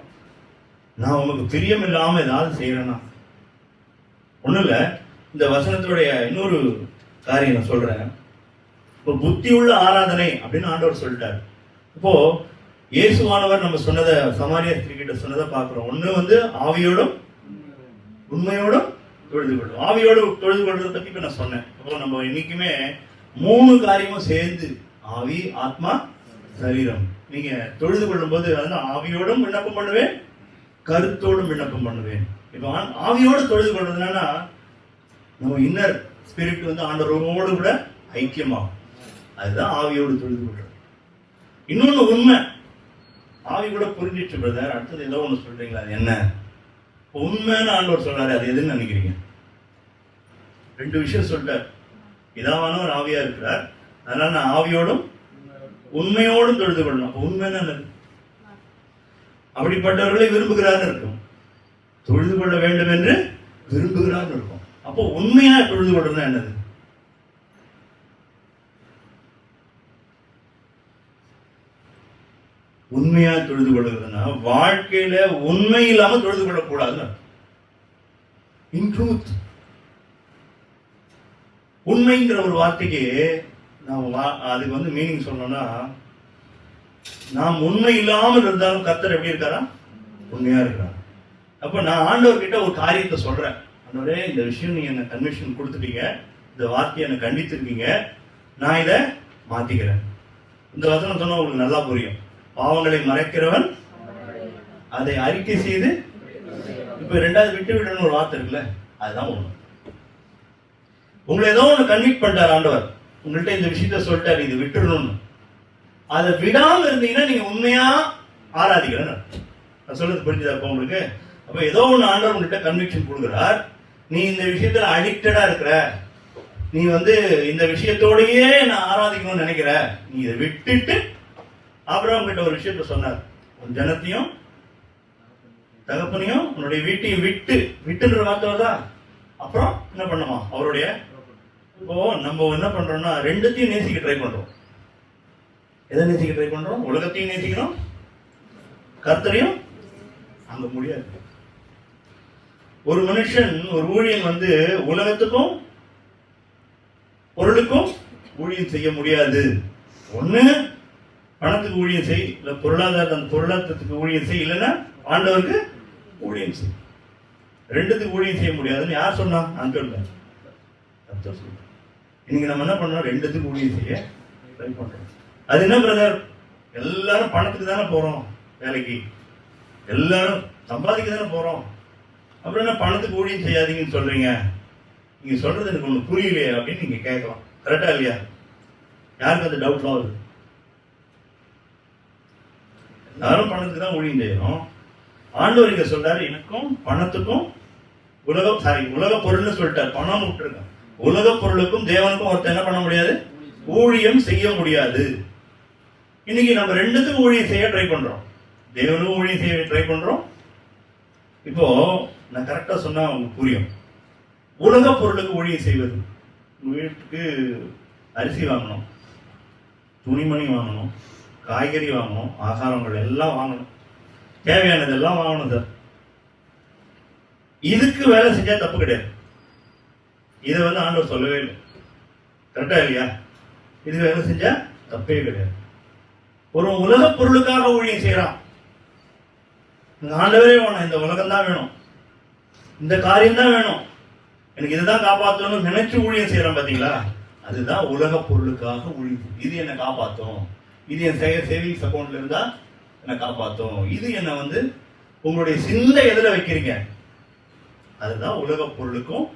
நான் உனக்கு பிரியம் இல்லாம ஏதாவது செய்யறேன்னா. ஒண்ணு இல்ல, இந்த வசனத்துடைய இன்னொரு காரியம் நான் சொல்றேன். இப்போ புத்தி உள்ள ஆராதனை அப்படின்னு ஆண்டவர் சொல்லிட்டார். இப்போ இயேசுவானவர் நம்ம சொன்னதை, சமாரிய ஸ்திரீ கிட்ட சொன்னதை பார்க்கிறோம். ஒண்ணு ஆவியோடும் உண்மையோடும் தொழுது கொள்ளும். ஆவியோடு தொழுது கொள்றதை பத்தி இப்ப நான் சொன்னேன். இப்போ நம்ம இன்னைக்குமே 3 காரியமும் சேர்ந்து, ஆவி, ஆத்மா, சரீரம். நீங்க தொழுது கொள்ளும் போது ஆவியோடும் விண்ணப்பம் பண்ணுவேன், கருத்தோடும் விண்ணப்பம் பண்ணுவேன். இப்போ ஆவியோடு தொழுது கொள்றதுனா நம்ம இன்னர் ஸ்பிரிட் ஆண்டவரோடு கூட ஐக்கியமாகும். அதுதான் ஆவியோடு தொழுது கொள்றது. இன்னொன்னு உண்மை, ஆவி கூட புரிஞ்சிட்டு பிரதர், அடுத்தது ஏதோ ஒண்ணு சொல்றீங்களா, அது என்ன உண்மைன்னு ஆண்டவர் சொல்றாரு, அது எதுன்னு நினைக்கிறீங்க? 2 விஷயம் சொல்றார். பிதாவானவர் ஆவியா இருக்கிறார், அதனால நான் ஆவியோடும் உண்மையோடும் தொழுது கொள்ளணும். அப்ப உண்மைன்னு என்னது? அப்படிப்பட்டவர்களை விரும்புகிறான்னு இருக்கும். தொழுது கொள்ள வேண்டும் என்று விரும்புகிறான்னு இருக்கும். அப்போ உண்மையா தொழுது கொள்றதுன்னா என்னது? உண்மையா தொழுது கொள்றதுன்னா வாழ்க்கையில உண்மை இல்லாம தொழுது கொள்ளக்கூடாதுன்னு. உண்மைங்கிற ஒரு வார்த்தைக்கு அதுக்கு மீனிங் சொன்னோம்னா, நாம் உண்மை இல்லாமல் இருந்தாலும் கர்த்தர் எப்படி இருக்காரா? உண்மையா இருக்கிறார். அப்ப நான் ஆண்டவர் கிட்ட ஒரு காரியத்தை சொல்றேன், ஆண்டவரே இந்த விஷயம் நீங்க எனக்கு கன்விக்ஷன் கொடுத்துட்டீங்க, இந்த வார்த்தையை எனக்கு கண்டித்திருக்கீங்க, நான் இதை மாத்திக்கிறேன். இந்த வசனம் சொன்னா உங்களுக்கு நல்லா புரியும். பாவங்களை மறைக்கிறவன் அதை அறிக்கை செய்து, இப்ப 2வது விட்டு விடணும் ஒரு வார்த்தை இருக்குல்ல, அதுதான் ஒண்ணு. உங்களை ஏதோ ஒண்ணு கன்விக்ட் பண்ணிட்டார் ஆண்டவர், உங்கள்கிட்ட இந்த விஷயத்த சொல்லிட்டாரு, இது விட்டுடணும்னு. அதை விடாம இருந்தீங்கன்னா நீங்க உண்மையா ஆராதிக்கிறேன். நான் சொல்றது புரிஞ்சுதா இப்ப உங்களுக்கு? அப்ப ஏதோ ஒண்ணு ஆண்டவர் உங்கள்கிட்ட கன்விக்ஷன் கொடுக்குறார், நீ இந்த விஷயத்துல அடிக்டடா இருக்கிற, நீ இந்த விஷயத்தோடயே நான் ஆராதிக்கணும்னு நினைக்கிற, நீ இதை விட்டுட்டு. ஆபிரகாம் கிட்ட ஒரு விஷயத்த சொன்னார், உன் ஜனத்தையும் தகப்பனையும் உன்னுடைய வீட்டையும் விட்டுன்ற வார்த்தை தான். அப்புறம் என்ன பண்ணுமா அவருடைய. இப்போ நம்ம என்ன பண்றோம்னா 2த்தையும் நேசிக்க ட்ரை பண்றோம். எதை நேசிக்க ட்ரை பண்றோம்? உலகத்தையும் நேசிக்கணும், கர்த்தரையும். அங்க முடியாது. ஒரு மனுஷன், ஒரு ஊழியன் உலகத்துக்கும் பொருளுக்கும் ஊழியம் செய்ய முடியாது. ஒண்ணு பணத்துக்கு ஊழியம் செய், இல்ல பொருளாதாரத்துக்கு ஊழியம் செய், இல்லைன்னா ஆண்டவருக்கு ஊழியம் செய். 2த்துக்கு ஊழியம் செய்ய முடியாதுன்னு யார் சொன்னா? நான் சொல்றேன். இன்னைக்கு நம்ம என்ன பண்றோம்? 2த்துக்கு ஊழியம் செய்ய ட்ரை பண்றோம். அது என்ன பிரதர், எல்லாரும் பணத்துக்கு தானே போறோம் வேலைக்கு, எல்லாரும் சம்பாதிக்க தானே போறோம், அப்புறம் என்ன பணத்துக்கு ஊழியம் செய்யாதீங்கன்னு சொல்றீங்க? நீங்க சொல்றது எனக்கு ஒண்ணு புரியலையே அப்படின்னு நீங்க கேட்கலாம். கரெக்டா இல்லையா? யாருக்கு அந்த டவுட்லாம் வருது? எல்லாரும் பணத்துக்கு தான் ஊழியம் செய்யணும். ஆண்டவர் இங்க சொல்றாரு, எனக்கும் பணத்துக்கும் உலக பொருள்னு சொல்லிட்டார். பணம் விட்டுருங்க. உலக பொருளுக்கும் தேவனுக்கும் ஒருத்தர் என்ன பண்ண முடியாது? ஊழியம் செய்ய முடியாது. இன்னைக்கு நம்ம ரெண்டுத்துக்கும் ஊழியம் செய்ய ட்ரை பண்றோம். தேவனுக்கும் ஊழியம் செய்ய ட்ரை பண்றோம். இப்போ நான் கரெக்டா சொன்னா உங்களுக்கு புரியும். உலக பொருளுக்கு ஊழியம் செய்வது, வீட்டுக்கு அரிசி வாங்கணும், துணிமணி வாங்கணும், காய்கறி வாங்கணும், ஆகாரங்கள் எல்லாம் வாங்கணும், தேவையானதெல்லாம் வாங்கணும் சார். இதுக்கு வேலை செஞ்சா தப்பு கிடையாது. இதை ஆண்டவர் சொல்லவே இல்லை. கரெக்டா இல்லையா? இதுக்கு வேலை செஞ்சா தப்பே கிடையாது. ஒரு உலக பொருளுக்காக ஊழியம் செய்யறான். ஆண்டவரே வேணும், இந்த உலகம் தான் வேணும், இந்த காரியம் தான் வேணும், எனக்கு இதுதான் காப்பாற்றணும் நினைச்சு ஊழியம் செய்யறான். பாத்தீங்களா? அதுதான் உலக பொருளுக்காக ஊழியம். இது என்ன காப்பாற்றும், இது என் சேவிங்ஸ் அக்கௌண்ட்ல இருந்தா என்ன காப்பாற்றும், இது என்ன உங்களுடைய சிந்தை எதுல வைக்கிறீங்க, அதுதான் உலக பொருளுக்கும்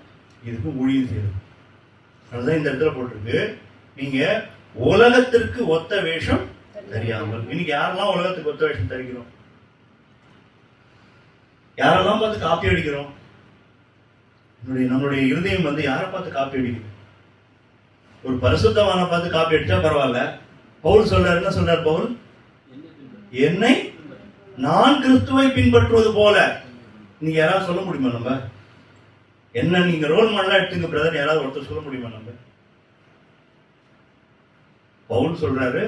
இதுக்கும் ஊழியம் செய்யுது. அதுதான் இந்த இடத்துல போட்டிருக்கு, நீங்க உலகத்திற்கு ஒத்த வேஷம் தெரியாமல். இன்னைக்கு யாரெல்லாம் உலகத்துக்கு ஒத்த வேஷம் தரிக்கிறோம்? யாரெல்லாம் பார்த்து காப்பி அடிக்கிறோம்? நம்மளுடைய இருதயம் யாரை பார்த்து காப்பி அடிக்குது? ஒரு பரிசுத்தமான பார்த்து காப்பி அடிச்சா பரவாயில்ல. பவுல் சொல்றாரு, என்ன சொல்றாரு பவுல்? என்னை நான் கிறிஸ்துவை பின்பற்றுவது போல. நீங்க யாராவது சொல்ல முடியுமா? நம்ம என்ன நீங்க ரோல் மாடலா எடுத்துங்க பிரதர், யாராவது ஒருத்தர் சொல்ல முடியுமா? நம்ம பவுல் சொல்றாரு,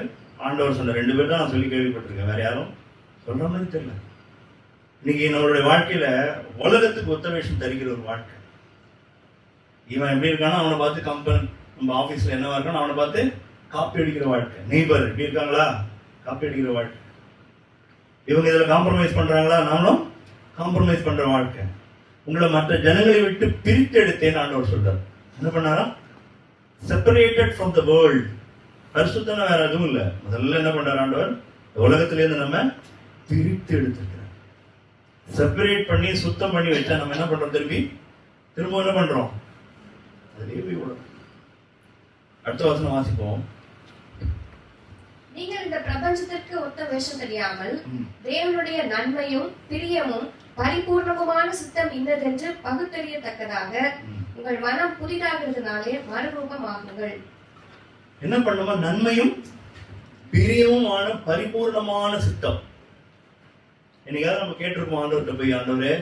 ஆண்டவர் சொன்ன 2 பேர் தான் நான் சொல்லி கேள்விப்பட்டிருக்கேன், வேற யாரும் சொல்ற மாதிரி தெரியல. இன்னைக்கு நம்மளுடைய வாழ்க்கையில உலகத்துக்கு ஒத்த வேஷம் தருகிற ஒரு வாழ்க்கை. இவன் எப்படி இருக்கானோ அவனை பார்த்து கம்பெனி, நம்ம ஆபீஸ்ல என்னவா இருக்கானோ அவனை பார்த்து காப்பி அடிக்கிற வாழ்க்கை. நெய்பர் எப்படி இருக்காங்களா, காப்பி அடிக்கிற வாழ்க்கை. இவங்க இதுல காம்ப்ரமைஸ் பண்றாங்களா, நானும் காம்ப்ரமைஸ் பண்ற வாழ்க்கை. உங்களை மற்ற ஜனங்களை விட்டு பிரித்து எடுத்தேன்னு ஆண்டவர் சொல்றார். என்ன பண்ணாரா? Separated from the world. பரிசுத்தன வேற எதுவும் இல்லை. முதல்ல என்ன பண்றாரு ஆண்டவர்? உலகத்திலேருந்து நம்ம பிரித்து எடுத்துக்கிறார். செப்பரேட் பண்ணி சுத்தம் பண்ணி வச்சா நம்ம என்ன பண்றோம்? திரும்ப என்ன பண்றோம்? அதுலேயே போய் விடும். அடுத்த வசனம் வாசிப்போம். நீங்கள் இந்த பிரபஞ்சத்திற்கு ஒத்த வேஷம் தெரியாமல் தேவனுடைய நன்மையும் பிரியமும் பரிபூர்ணமான சித்தம் இன்னதென்று பகுத்தறியத்தக்கதாக உங்கள் மனம் புதிதாகிறதுனாலே மறுரூபமாகுங்கள். என்ன பண்ணுமா? நன்மையும் பிரியமுமான பரிபூர்ணமான சித்தம். என்னைக்காவது நம்ம கேட்டிருக்கோம் ஆண்டவர்கிட்ட போய், ஆண்டவரே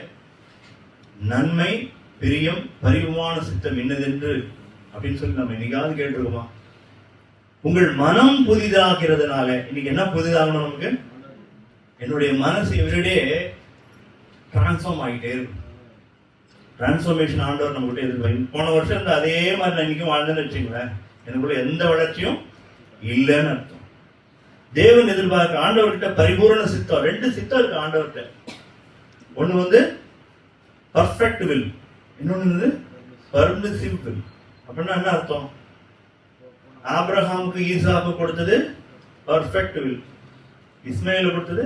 நன்மை பிரியம் பரிபூர்ணமான சித்தம் என்னதென்று அப்படின்னு சொல்லி நம்ம என்னைக்காவது கேட்டிருக்கோமா? உங்கள் மனம் புதிதாகிறதுனால. இன்னைக்கு என்ன புதிதாகணும் நமக்கு? என்னுடைய மனசு எவ்ரிடே டிரான்ஸ்ஃபார்ம் ஆகிட்டே இருக்கும். டிரான்ஸ்ஃபார்மேஷன் ஆண்டவர் நம்ம கிட்ட எதிர்பார்க்க. போன வருஷம் இருந்த அதே மாதிரி நான் இன்னைக்கும் வாழ்ந்தேன்னு வச்சுங்களேன், எனக்குள்ள எந்த வளர்ச்சியும் இல்லைன்னு அர்த்தம். தேவன் எதிர்பார்க்க ஆண்டவர்கிட்ட பரிபூர்ண சித்தம். 2 சித்தம் இருக்கு ஆண்டவர்கிட்ட. ஒண்ணு பர்ஃபெக்ட் வில், இன்னொன்னு பர்மிசிவ் வில். அப்படின்னா என்ன அர்த்தம்? ஆபிரகாமுக்கு ஈசாக்கு கொடுத்தது பர்ஃபெக்ட் வில், இஸ்மாயில கொடுத்தது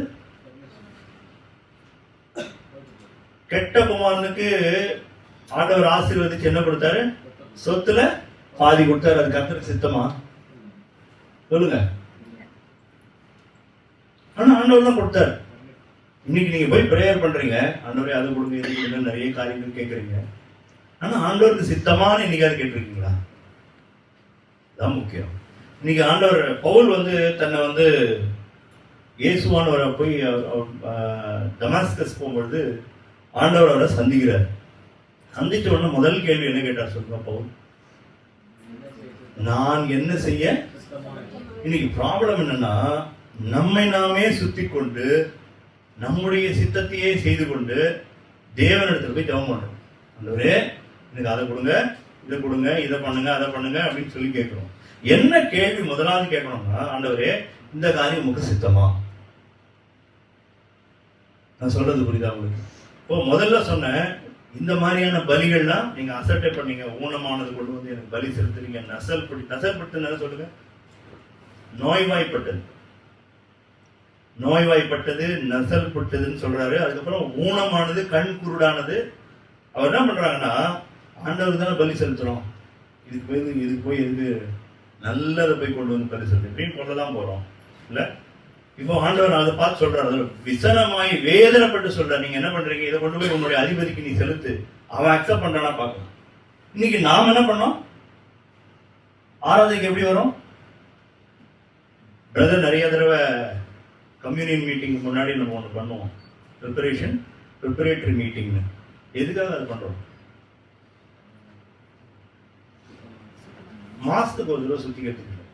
கெட்ட குமாரனுக்கு ஆண்டவர் ஆசீர்வதிச்சு என்ன கொடுத்தாரு? சொத்துல பாதி கொடுத்தாரு. அது கர்த்தருக்கு சித்தமா? சொல்லுங்க. ஆனா ஆண்டவர் தான் கொடுத்தாரு. இன்னைக்கு நீங்க போய் பிரேயர் பண்றீங்க, ஆண்டவரே அது கொடுங்க இது கொடுங்க, நிறைய காரியங்கள் கேட்கறீங்க. ஆனா ஆண்டவருக்கு சித்தமான இன்னைக்காவது கேட்டிருக்கீங்களா? தான் முக்கியம். இன்னைக்கு ஆண்டவர் பவுல் தன்னை இயேசுவானவரை போய் டமாஸ்கஸ் போகும்பொழுது ஆண்டவர் அவரை சந்திக்கிறார். சந்திச்ச உடனே முதல் கேள்வி என்ன கேட்டார் சொல்லுங்க பவுல்? நான் என்ன செய்ய? இன்னைக்கு ப்ராப்ளம் என்னன்னா, நம்மை நாமே சுத்தி கொண்டு நம்முடைய சித்தத்தையே செய்து கொண்டு தேவனிடத்துல போய் ஜெபம் பண்றோம். ஆண்டவரே எனக்கு அதை கொடுங்க, இதை கொடுங்க, இதை பண்ணுங்க, அதை பண்ணுங்க அப்படின்னு சொல்லி கேட்கிறோம். என்ன கேள்வி முதலாவது கேட்கணும்னா, ஆண்டவரே இந்த காரியம் உங்களுக்கு சித்தமா? நான் சொல்றது புரியுதா உங்களுக்கு? இப்போ முதல்ல சொன்னேன், இந்த மாதிரியான பலிகள்லாம் நீங்க அசட்டை பண்ணீங்க, ஊனமானது கொண்டு எனக்கு பலி செலுத்துறீங்க, நசல்பட்டு சொல்லுங்க, நோய்வாய்ப்பட்டது, நோய்வாய்ப்பட்டது நசல்பட்டதுன்னு சொல்றாரு. அதுக்கப்புறம் ஊனமானது, கண் குருடானது. அவர் என்ன பண்றாங்கன்னா, ஆண்டவருக்கு தானே பலி செலுத்துறோம். இதுக்கு போய் எதுக்கு நல்லதை போய் கொண்டு வந்து பலி செலுத்து இப்படின்னு கொள்ளதான் போறோம் இல்ல. இப்போ ஆண்டவர் அதை பார்த்து சொல்றாரு, விசனமாய் வேதனைப்பட்டு சொல்றாரு, நீங்க என்ன பண்றீங்க, இதை கொண்டு போய் உன்னுடைய அதிபதிக்கு நீ செலுத்து, அவன் அக்செப்ட் பண்றானா பார்க்கலாம். இன்னைக்கு நாம் என்ன பண்ணோம், ஆராதனைக்கு எப்படி வரும் பிரதர், நிறைய தடவை கம்யூனியன் மீட்டிங் முன்னாடி நம்ம ஒன்று பண்ணுவோம், ப்ரிப்பரேட்டரி மீட்டிங்னு. எதுக்காக அது பண்றோம்? மாசத்துக்கு ஒரு தடவை சுத்திகரிக்கிறதுக்கு,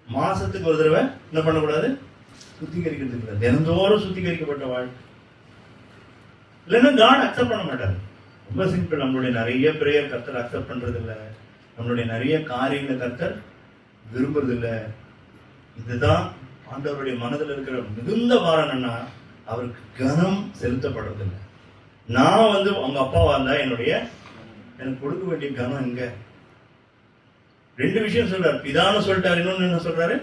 மாசத்துக்கு ஒரு தடவை என்ன பண்ணக்கூடாது, சுத்திகரிக்கிறதுக்கு. தினந்தோறும் சுத்திகரிக்கப்பட்ட வாழ்க்கை இல்லைன்னா காட் அக்செப்ட் பண்ண மாட்டாரு. ரொம்ப சிம்பிள். நம்மளுடைய நிறைய பிரேயர் கர்த்தர் அக்செப்ட் பண்றது இல்லை, நம்மளுடைய நிறைய காரியங்களை கர்த்தர் விரும்புறது இல்லை. இதுதான் ஆண்டவருடைய மனதில் இருக்கிற மிகுந்த பாரம். என்னன்னா அவருக்கு கனம் செலுத்தப்படுறதில்லை. நான் அவங்க அப்பாவா இருந்தா எனக்கு கொடுக்க வேண்டிய கனம் எங்க? ரெண்டு விஷயம் சொல்றாரு, பிதான்னு சொல்லிட்டாரு, இன்னொன்னு என்ன சொல்றாரு,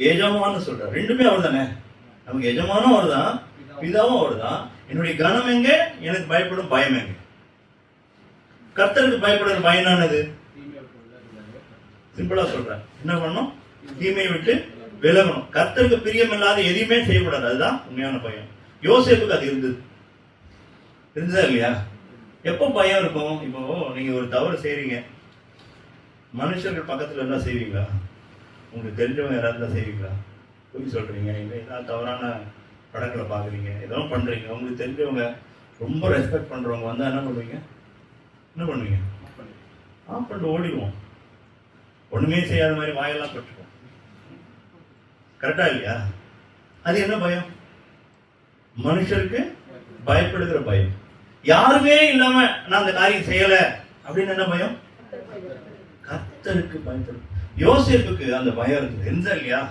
எஜமான்னு சொல்றாரு. ரெண்டுமே அவர் தானே, நமக்கு எஜமானும் அவர் தான், பிதாவும் அவர் தான். என்னுடைய கனம் எங்க, எனக்கு பயப்படும் பயம் எங்க? கர்த்தருக்கு பயப்படுற பயனானது சிம்பிளா சொல்றேன், என்ன பண்ணணும், தீமையை விட்டு விலகணும். கர்த்தருக்கு பிரியம் இல்லாத எதையுமே செய்யக்கூடாது, அதுதான் உண்மையான பயம். யோசேப்புக்கு அது இருந்ததா இல்லையா? எப்போ பயம் இருக்கும்? இப்போ நீங்க ஒரு தவறு செய்றீங்க, மனுஷர்கள் பக்கத்துல இருந்தா செய்வீங்களா? உங்களுக்கு தெரிஞ்சவங்க யாராவது தான் செய்வீங்களா? போய் சொல்றீங்க, இல்லை ஏதாவது தவறான படங்களை பாக்குறீங்க, ஏதோ பண்றீங்க, உங்களுக்கு தெரிஞ்சவங்க ரொம்ப ரெஸ்பெக்ட் பண்றவங்க வந்தா என்ன பண்ணுவீங்க? ஆஃப் பண்ணிட்டு ஓடிடுவோம். ஒண்ணுமே செய்யாத மாதிரி வாயெல்லாம் பட்டுக்கும். கரெக்டா இல்லையா? அது என்ன பயம்? மனுஷருக்கு பயப்படுகிற பயம். யாருமே இல்லாம நான் அந்த காரியம் செய்யல அப்படின்னு என்ன பயம்? கர்த்தருக்கு பயப்படும். யோசேப்புக்கு அந்த பயம் இருக்குது, எந்த இல்லையா?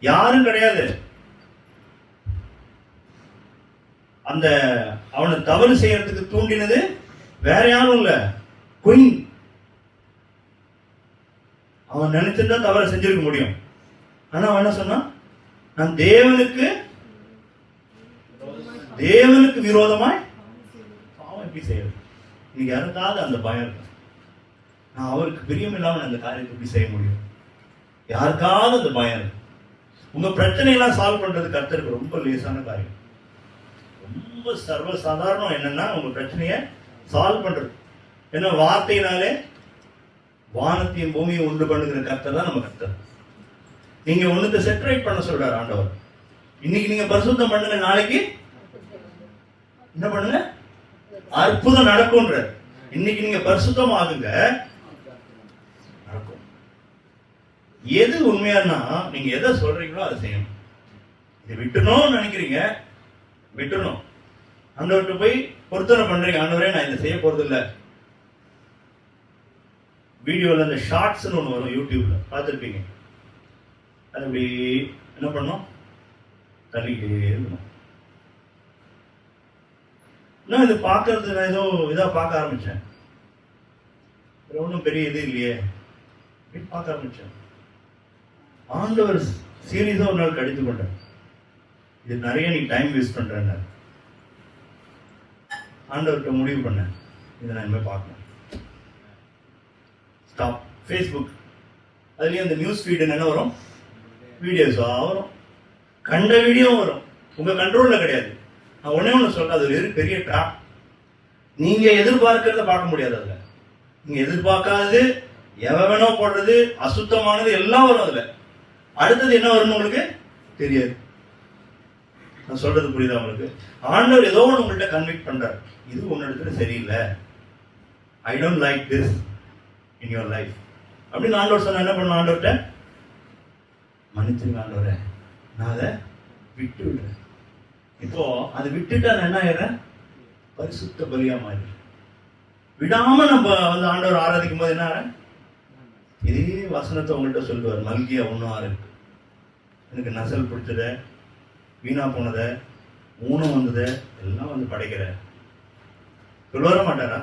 யாரும் கிடையாது. அந்த அவனை தவறு செய்யறதுக்கு தூண்டினது வேற யாரும் இல்ல, குயின். அவன் நினைச்சிருந்தா தவறு செஞ்சிருக்க முடியும். ஆனா அவன் என்ன சொன்னான், நான் தேவனுக்கு விரோதமாய் பாவம் எப்படி செய்யறது? இன்னைக்கு யாருக்காவது அந்த பயம் இருக்கு, நான் அவருக்கு பிரியம் இல்லாம அந்த காரியத்தை எப்படி செய்ய முடியும்? யாருக்காவது அந்த பயம் இருக்கு. உங்க பிரச்சனை எல்லாம் சால்வ் பண்றது கர்த்தருக்கு ரொம்ப லேசான காரியம். ரொம்ப சர்வசாதாரணம் என்னன்னா உங்க பிரச்சனைய சால்வ் பண்றது. ஏன்னா வார்த்தையினாலே வானத்தையும் பூமியை உண்டு பண்ணுகிற கர்த்தர் தான் நம்ம கர்த்தர். நீங்க ஒண்ணுக்கு செட்டரேட் பண்ண சொல்றாரு ஆண்டவர். இன்னைக்கு நீங்க பரிசுத்தம் பண்ணுங்க, நாளைக்கு என்ன பண்ணுங்க, அற்புதம் நடக்கும்ன்ற. இன்னைக்கு நீங்க பரிசுத்தம் ஆகுங்க, நடக்கும். எது உண்மையானா நீங்க எதை சொல்றீங்களோ அதை செய்யணும். இது விட்டுணும் நினைக்கிறீங்க, விட்டுணும். ஆண்டவர்கிட்ட போய் பொருத்தனை பண்றீங்க, ஆண்டவரே நான் இதை செய்ய போறது இல்லை. வீடியோல அந்த ஷார்ட்ஸ்னு ஒன்று வரும், யூடியூப்ல பார்த்துருப்பீங்க. அது அப்படி என்ன பண்ணோம், தள்ளிக்கிட்டே இருக்கணும். நான் இது பார்க்கறது, நான் ஏதோ இதா பார்க்க ஆரம்பிச்சேன், ஒன்றும் பெரிய இது இல்லையே பார்க்க ஆரம்பிச்சேன். ஆண்டவர் சீரியஸா ஒரு நாள் கடித்து கொண்டேன், இது நிறைய நீ டைம் வேஸ்ட் பண்றேன்னு. ஆண்டவர்கிட்ட முடிவு பண்ணேன், இதை நான் இனிமேல் பார்க்கணும். ஸ்டாப். ஃபேஸ்புக் அதுலேயும் அந்த நியூஸ் ஃபீடு என்ன வரும், வீடியோஸாக வரும், கண்ட வீடியோ வரும், உங்கள் கண்ட்ரோலில் கிடையாது. நான் ஒன்று சொல்கிறேன், அது ஒரு பெரிய ட்ராப். நீங்கள் எதிர்பார்க்கறத பார்க்க முடியாது. அதில் நீங்கள் எதிர்பார்க்காதது எவனோ போடுறது, அசுத்தமானது எல்லாம் வரும். அதில் அடுத்தது என்ன வரும்னு உங்களுக்கு தெரியாது. நான் சொல்றது புரியுதா உங்களுக்கு? ஆண்டவர் ஏதோ ஒன்று உங்கள்கிட்ட கன்விக்ட் பண்றார், இது உன்னிடத்துல சரியில்லை, I don't like this in your life அப்படின்னு ஆண்டவர் சொன்ன. என்ன பண்ண, ஆண்டவர்கிட்ட மன்னிச்சுங்க ஆண்டவரே, நான் அதை விட்டு விடுறேன். இப்போ அதை விட்டுட்டா நான் என்ன ஆயிடுறேன், பரிசுத்த பலியா மாறி. விடாம நம்ம ஆண்டவர் ஆராதிக்கும் போது என்ன ஆகிறேன், இதே வசனத்தை உங்கள்கிட்ட சொல்லுவார். மல்கியா 1:6 எனக்கு நசல் பிடிச்சத, வீணா போனத, ஊனம் வந்ததை எல்லாம் படைக்கிற சொல்ல மாட்டாரா?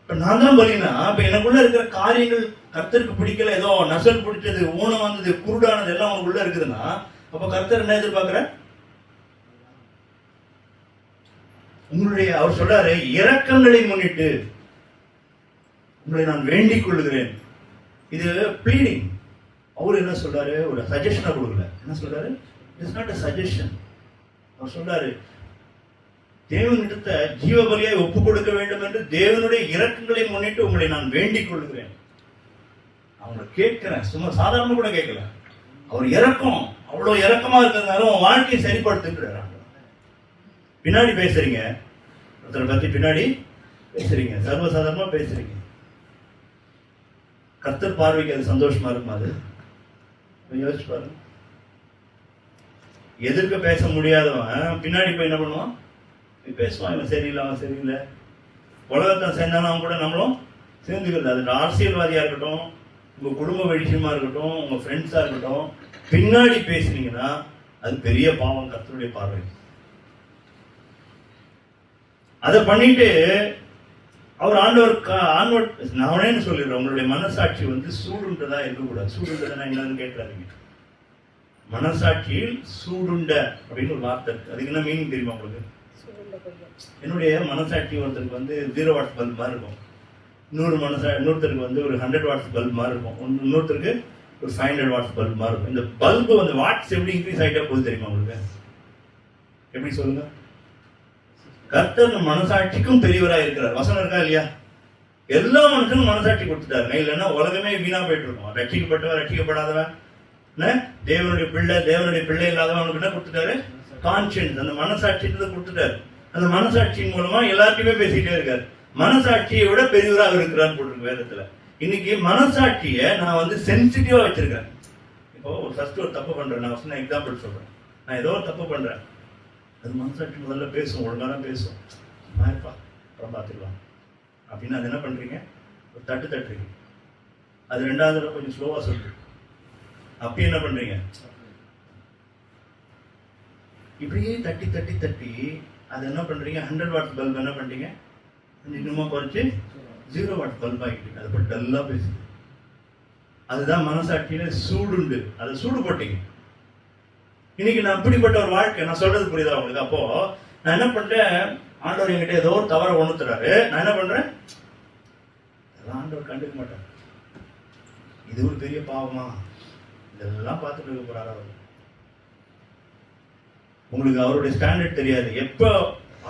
இப்ப நான் தான் பலினா, இப்ப எனக்குள்ள இருக்கிற காரியங்கள் கர்த்தருக்கு பிடிக்கல, ஏதோ நசல் பிடிச்சது, ஊனம் வந்தது, குருடானது எல்லாம் உங்களுக்குள்ள இருக்குதுன்னா, அப்ப கர்த்தர் என்ன எதிர்பார்க்கிற? உங்களுடைய, அவர் சொல்றாரு, இரக்கங்களை முன்னிட்டு உங்களை நான் வேண்டிக் கொள்ளுகிறேன். இது ப்ளீடிங். அவர் என்ன சொல்றாரு? ஒரு சஜஷனை கொடுக்கல. என்ன சொல்றாரு? It's not a suggestion. அவர் சொல்றாரு, தேவனிடத்தை ஜீவபலியாய் ஒப்பு கொடுக்க வேண்டும் என்று தேவனுடைய இரக்கங்களை முன்னிட்டு உங்களை நான் வேண்டிக் கொள்கிறேன். அவங்க கேட்கிறேன், சும்மா சாதாரண கூட கேட்கல. அவர் இரக்கம், அவ்வளவு இரக்கமா இருக்கிறதுனால உன் வாழ்க்கையை சரிப்படுத்துக்கிறார். பின்னாடி பேசுறீங்க, ஒருத்தரை பத்தி பின்னாடி பேசுறீங்க, சர்வசாதாரணமா பேசுறீங்க. கர்த்தர் பார்வைக்கு அது சந்தோஷமா இருக்குமா? அது யோசிச்சு பாருங்க. எதிர்க்க பேச முடியாதவன் பின்னாடி போய் என்ன பண்ணுவான்? பேசுவான், இவன் சரியில்லை, அவன் சரியில்லை. உலகத்தை சேர்ந்தாலும் அவன் கூட நம்மளும் சேர்ந்துக்கிறது. அது அரசியல்வாதியா இருக்கட்டும், உங்க குடும்ப விஷயமா இருக்கட்டும், உங்க ஃப்ரெண்ட்ஸா இருக்கட்டும், பின்னாடி பேசுனீங்கன்னா அது பெரிய பாவம் கர்த்தருடைய பார்வை. அதை பண்ணிட்டு அவர் ஆண்டவர் நானேன்னு சொல்லிடுறேன், உங்களுடைய மனசாட்சி வந்து சூடுண்டதா இருக்கக்கூடாது. சூடுண்டதா என்னன்னு கேட்கறாருங்க. மனசாட்சியில் சூடுண்ட அப்படின்னு ஒரு வார்த்தை இருக்கு. அதுக்கு என்ன மீனிங் தெரியுமா உங்களுக்கு? என்னுடைய மனசாட்சி ஒருத்தருக்கு வந்து 0 வாட்ஸ் பல்ப் மாதிரி இருக்கும், இன்னொருத்தருக்கு வந்து ஒரு 100 வாட்ஸ் பல்ப் மாதிரி இருக்கும், இன்னொருத்தருக்கு ஒரு 500 வாட்ஸ் பல்ப் மாதிரி இருக்கும். இந்த பல்பு வந்து வாட்ஸ் எப்படி இன்க்ரீஸ் ஆகிட்டா போகுது தெரியுமா உங்களுக்கு? எப்படி சொல்லுங்க? கர்த்தர் மனசாட்சிக்கும் பெரியவராக இருக்கிறார். வசனம் இருக்கா இல்லையா? எல்லா மனுஷனும் மனசாட்சி கொடுத்துட்டாருங்க. இல்லைன்னா உலகமே வீணா போயிட்டு இருக்கும். ரட்சிக்கப்பட்டவன் ரட்சிக்கப்படாதவன், தேவனுடைய பிள்ளை இல்லாதவன் அவனுக்கு என்ன கொடுத்துட்டாரு? கான்சியன்ஸ், அந்த மனசாட்சியத்தை கொடுத்துட்டாரு. அந்த மனசாட்சியின் மூலமா எல்லாத்தையுமே பேசிட்டே இருக்காரு. மனசாட்சியை விட பெரியவராக இருக்கிறான்னு போட்டிருக்கு வேதத்துல. இன்னைக்கு மனசாட்சியை நான் வந்து சென்சிட்டிவா வச்சிருக்கேன். இப்போ ஃபர்ஸ்ட் ஒரு தப்பு பண்றேன், நான் சின்ன எக்ஸாம்பிள் சொல்றேன். நான் ஏதோ ஒரு தப்பு பண்றேன், அது மனசாட்சி முதல்ல பேசும், ஒழுங்கா தான் பேசும். இருப்பா அப்புறம் பார்த்துக்கலாம் அப்படின்னு அது என்ன பண்றீங்க? ஒரு தட்டுறீங்க. அது 2வது தடவை கொஞ்சம் ஸ்லோவா சொல்றீங்க. அப்படி என்ன பண்றீங்க? இப்படியே தட்டி அது என்ன பண்றீங்க? 100 வாட்ஸ் பல்ப் என்ன பண்றீங்க? இன்னுமா குறைச்சு 0 வாட்ஸ் பல்ப் ஆகிட்டு அதை பற்றி டல்லா பேசுது. அதுதான் மனசாட்சியில சூடுண்டு. அதை சூடு போட்டீங்க. இன்னைக்கு நான் அப்படிப்பட்ட ஒரு வாழ்க்கை, நான் சொல்றது புரியுதா உங்களுக்கு? அப்போ நான் என்ன பண்றேன்? ஆண்டவர் என்கிட்ட ஏதோ ஒரு தவறை உணர்த்துறாரு. நான் என்ன பண்றேன்? அதெல்லாம் ஆண்டவர் கண்டுக்க மாட்டார். இது ஒரு பெரிய பாவமா? இதெல்லாம் பார்த்துட்டு இருக்க போறாரு அவர். உங்களுக்கு அவருடைய ஸ்டாண்டர்ட் தெரியாது. எப்போ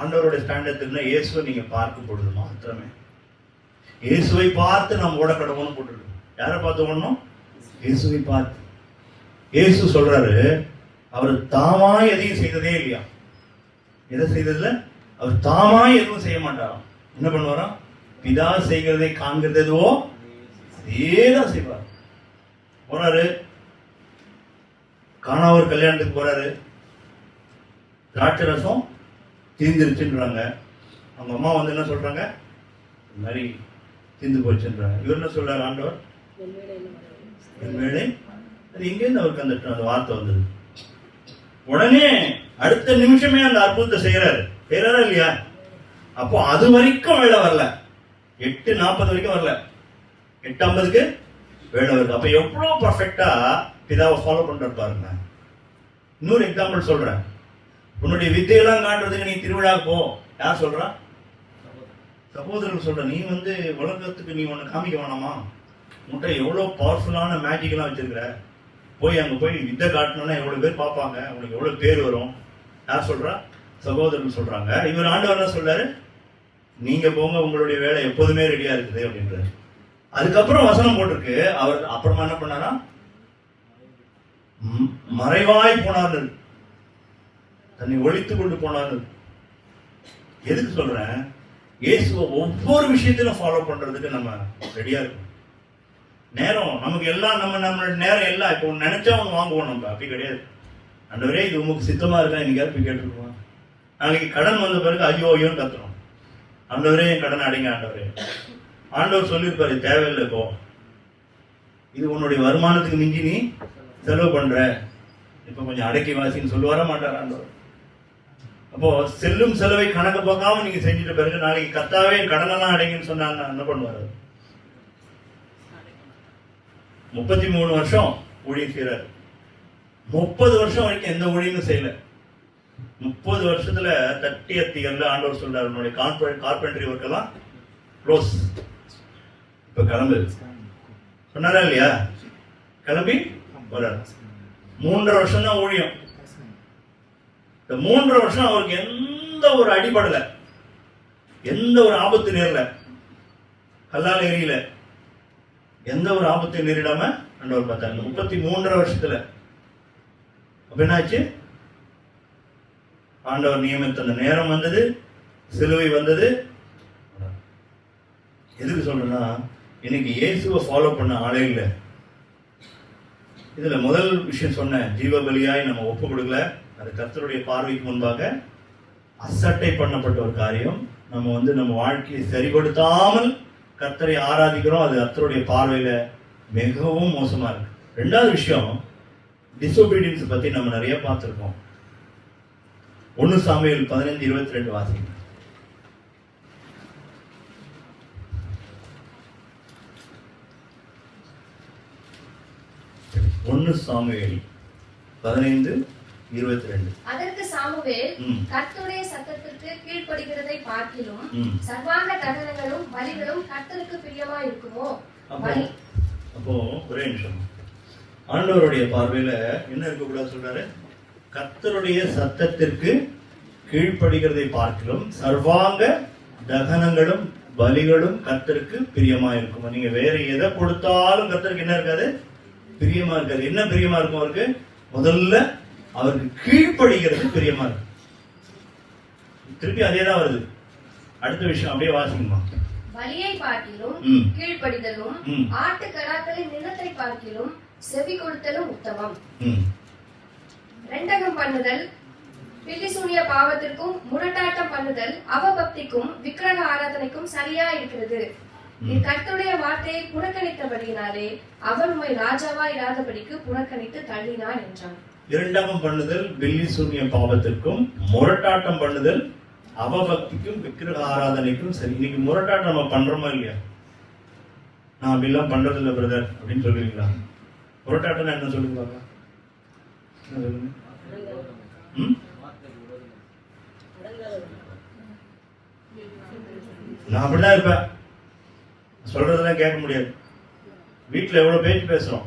ஆண்டவருடைய ஸ்டாண்டர்ட் தெரியும்னா இயேசுவை நீங்க பார்க்கும் பொழுது மாத்திரமே. இயேசுவை பார்த்து நாம் ஓட கடவுள்னு போட்டுருக்கோம். யாரை பார்த்து ஓடணும்? இயேசுவை பார்த்து. இயேசு சொல்றாரு, அவர் தாமாய் எதையும் செய்ததே இல்லையா. எதை செய்ததில்ல? அவர் தாமாய் எதுவும் செய்ய மாட்டாராம். என்ன பண்ணுவாராம்? பிதா செய்கிறதை காண்கிறது எதுவோ அதேதான் செய்வார். போறாரு, காணாவூர் கல்யாணத்துக்கு போறாரு. திராட்சை ரசம் தீர்ந்துருச்சுன்றாங்க. அவங்க அம்மா வந்து என்ன சொல்றாங்க? இந்த மாதிரி தீர்ந்து போச்சுன்றாங்க. இவர் என்ன சொல்றாரு? ஆண்டவர் வேலை. அது எங்கேருந்து அவருக்கு அந்த வார்த்தை வந்தது? உடனே அடுத்த நிமிஷமே அந்த அற்புதத்தை செய்யறாரா இல்லையா? அப்போ அது வரைக்கும் வேலை வரல. 8:40 வரைக்கும் வரல, 8:50க்கு வேலை வருது. அப்ப எவ்வளவு பர்ஃபெக்டா பிதாவை ஃபாலோ பண்றாரு பாருங்க. இன்னொரு எக்ஸாம்பிள் சொல்றேன். உன்னுடைய வித்தையெல்லாம் காட்டுறதுக்கு நீ திருவிழா போ. யார் சொல்றா? சகோதரர்கள் சொல்ற. நீ வந்து உலகத்துக்கு நீ ஒன்னு காமிக்க வேணாமா? உன்கிட்ட எவ்வளவு பவர்ஃபுல்லான மேஜிக் எல்லாம் வச்சிருக்கிற. போய் அங்க போய் வித்தை காட்டணும்னா எவ்வளவு பேர் பார்ப்பாங்க, உங்களுக்கு எவ்வளவு பேர் வரும். யார் சொல்றா? சகோதரர்கள் சொல்றாங்க. இவர் ஆண்டவர் என்ன சொல்றாரு? நீங்க போங்க, உங்களுடைய வேலை எப்போதுமே ரெடியா இருக்குது அப்படின்றாரு. அதுக்கப்புறம் வசனம் போட்டிருக்கு. அவர் அப்புறமா என்ன பண்ணாரா? மறைவாய் போனார்கள், தன்னை ஒழித்துக் கொண்டு போனார்கள். எதுக்கு சொல்றேன்? இயேசுவை ஒவ்வொரு விஷயத்திலும் ஃபாலோ பண்றதுக்கு நம்ம ரெடியா இருக்கணும். நேரம் நமக்கு எல்லாம் நம்மளோட நேரம் எல்லாம் இப்போ நினைச்சா ஒன்று வாங்குவோம். நம்ம அப்படி கிடையாது. ஆண்டவரே இது உங்களுக்கு சித்தமா இருக்கா? இன்னைக்கு போய் கேட்டுருக்கோம். நாளைக்கு கடன் வந்த பிறகு ஐயோ ஐயோன்னு கத்துறோம். ஆண்டவரே என் கடன் அடைங்க ஆண்டவரே. ஆண்டவர் சொல்லியிருப்பாரு, தேவையில்லை இப்போ, இது உன்னுடைய வருமானத்துக்கு மிஞ்சி நீ செலவு பண்ற, இப்ப கொஞ்சம் அடக்கி வாசின்னு சொல்லுவார மாட்டார் ஆண்டவர். அப்போ செல்லும் செலவை கணக்கு பார்க்காம நீங்க செஞ்சுட்ட பிறகு நாளைக்கு கத்தாவே கடனெல்லாம் அடைங்கன்னு சொன்னாங்க, என்ன பண்ணுவாரு? 33 வருஷம் ஊழியம் செய்யறாரு. 30 வருஷம் வரைக்கும் எந்த ஊழியமும் செய்யல. 30 வருஷத்துல 30th இயர்ல ஆண்டவர் சொல்றாரு, உன்னுடைய கார்பென்ட்ரி ஒர்க் எல்லாம் க்ளோஸ். இப்ப இப்ப கிளம்பு சொன்னாரா இல்லையா? கிளம்பி வர்றாரு. 3.5 வருஷம் தான் ஊழியம். இந்த 3.5 வருஷம் அவருக்கு எந்த ஒரு அடிபடல, எந்த ஒரு ஆபத்து நேரல, கல்லால் எரியல, எந்த ஒரு ஆபத்தை நேரிடாம ஆண்டவர் பார்த்தாங்க 33.5 வருஷத்துல. அப்ப என்னாச்சு? ஆண்டவர் நியமித்த அந்த நேரம் வந்தது, சிலுவை வந்தது. எதுக்கு சொல்றேன்னா, இன்னைக்கு இயேசுவை ஃபாலோ பண்ண ஆளே இல்லை. இதுல முதல் விஷயம் சொன்ன, ஜீவ பலியாய் நம்ம ஒப்பு கொடுக்கல. அது கர்த்தருடைய பார்வைக்கு முன்பாக அசட்டை பண்ணப்பட்ட ஒரு காரியம். நம்ம நம்ம வாழ்க்கையை சரிபடுத்தாமல் கர்த்தரை ஆராதிக்கிறோம். அது கர்த்தருடைய பார்வையில மிகவும் மோசமா இருக்கு. ரெண்டாவது விஷயம், டிசோபீடியன்ஸ் பத்தி நம்ம நிறைய பார்த்திருக்கோம். 1 சாமுவேல் 15:22 வாசிங்க. 1 சாமுவேல் 15:22. அதற்கு சாமுவேல், கர்த்தருடைய சத்தத்திற்கு கீழ்ப்படிகிறதை பார்க்கிலும் சர்வாங்க தகனங்களும் பலிகளும் கர்த்தருக்கு பிரியமாய் இருக்குமோ? அப்போ ஒரே நிமிஷம், ஆண்டவருடைய பார்வையில என்ன இருக்கக்கூடாது சொல்றாரு? கர்த்தருடைய சத்தத்திற்கு கீழ்ப்படுகிறதை பார்க்கிலும் சர்வாங்க தகனங்களும் பலிகளும் கர்த்தருக்கு பிரியமா இருக்கும். நீங்க வேற எதை கொடுத்தாலும் கர்த்தருக்கு என்ன இருக்காது? பிரியமா இருக்காது. என்ன பிரியமா இருக்கும் அவருக்கு? முதல்ல அவருக்கு கீழ்ப்படுகிறது பிரியமா இருக்கு. திருப்பி அதேதான் வருது. அடுத்த விஷயம் அப்படியே வாசிக்குமா? பலியை பார்க்கிலும் கீழ்ப்படிதலும் ஆட்டு கடாக்களின் நிலத்தை பார்க்கிலும் செவி கொடுத்தலும் உத்தமம். ரெண்டகம் பண்ணுதல் பில்லிசூனிய பாவத்திற்கும் முரட்டாட்டம் பண்ணுதல் அவபக்திக்கும் விக்கிரக ஆராதனைக்கும் சரியா இருக்கிறது. நீ கர்த்தருடைய வார்த்தையை புறக்கணித்தபடியினாலே அவர் உம்மை ராஜாவா இராதபடிக்கு புறக்கணித்து தள்ளினான் என்றான். இரண்டகம் பண்ணுதல் பில்லிசூனிய பாவத்திற்கும் முரட்டாட்டம் பண்ணுதல் அவபக்திக்கும் விக்கிரக ஆராதனைக்கும் சரி. இன்னைக்கு முரட்டாட்டம் நம்ம பண்றோமா இல்லையா? நான் அப்படிலாம் பண்றது இல்லை பிரதர் அப்படின்னு சொல்லுவீங்களா? முரட்டாட்டம் என்ன சொல்லுங்க பாக்கலாம். நான் அப்படிதான் இருப்பேன். சொல்றதெல்லாம் கேட்க முடியாது. வீட்டுல எவ்வளவு பேச்சு பேசுறோம்.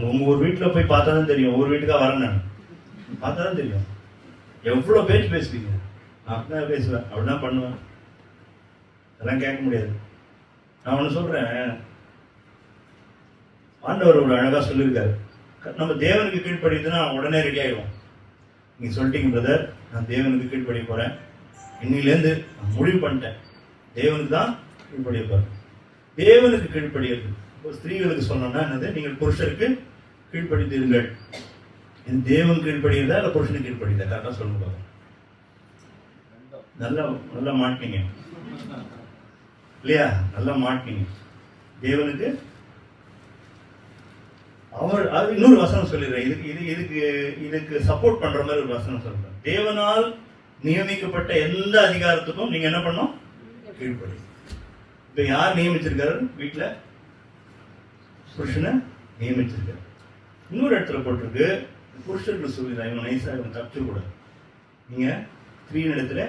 உங்க ஒரு வீட்டுல போய் பார்த்தாதான் தெரியும். ஒரு வீட்டுக்கா வரேன் நான் பார்த்தாதான் தெரியும் எவ்வளவு பேச்சு பேசுவீங்க. நான் அப்படிதான் பேசுவேன், அப்படிதான் பண்ணுவேன். அதெல்லாம் கேட்க முடியாது. நான் ஒண்ணு சொல்றேன், ஆண்டவர் ஒரு அழகா சொல்லியிருக்காரு. நம்ம தேவனுக்கு கீழ்ப்படிதுன்னா உடனே ரெடி ஆயிடுவோம். நீங்க சொல்லிட்டீங்க பிரதர், நான் தேவனுக்கு கீழ்ப்படிய போறேன், இன்னிலேருந்து நான் முடிவு பண்ணிட்டேன், தேவனுக்கு தான் கீழ்ப்படிய போறேன். தேவனுக்கு கீழ்ப்படியது ஸ்திரீகளுக்கு சொன்னோம்னா என்னது? நீங்கள் புருஷருக்கு கீழ்ப்படித்தீர்கள். தேவன் கீழ்ப்படியதா இல்ல புருஷனுக்கு கீழ்ப்படியதா? கரெக்டா சொல்லுங்க. நல்லா மாட்டீங்க இல்லையா? நல்லா மாட்டீங்க. தேவனுக்கு அவர் அது இன்னொரு வசனம் சொல்லிடுறேன். இதுக்கு சப்போர்ட் பண்ற மாதிரி ஒரு வசனம் சொல்றேன். தேவனால் நியமிக்கப்பட்ட எந்த அதிகாரத்துக்கும் நீங்க என்ன பண்ணணும்? கீழ்ப்படி. இப்ப யார் நியமிச்சிருக்காரு? வீட்டுல புருஷனை நியமிச்சிருக்காரு. இன்னொரு இடத்துல போட்டிருக்கு, புருஷர்கள் சொல்லிடுறா, இவன் நைசா இவன் தப்பிச்சு கூட, நீங்க ஸ்திரீன் இடத்துல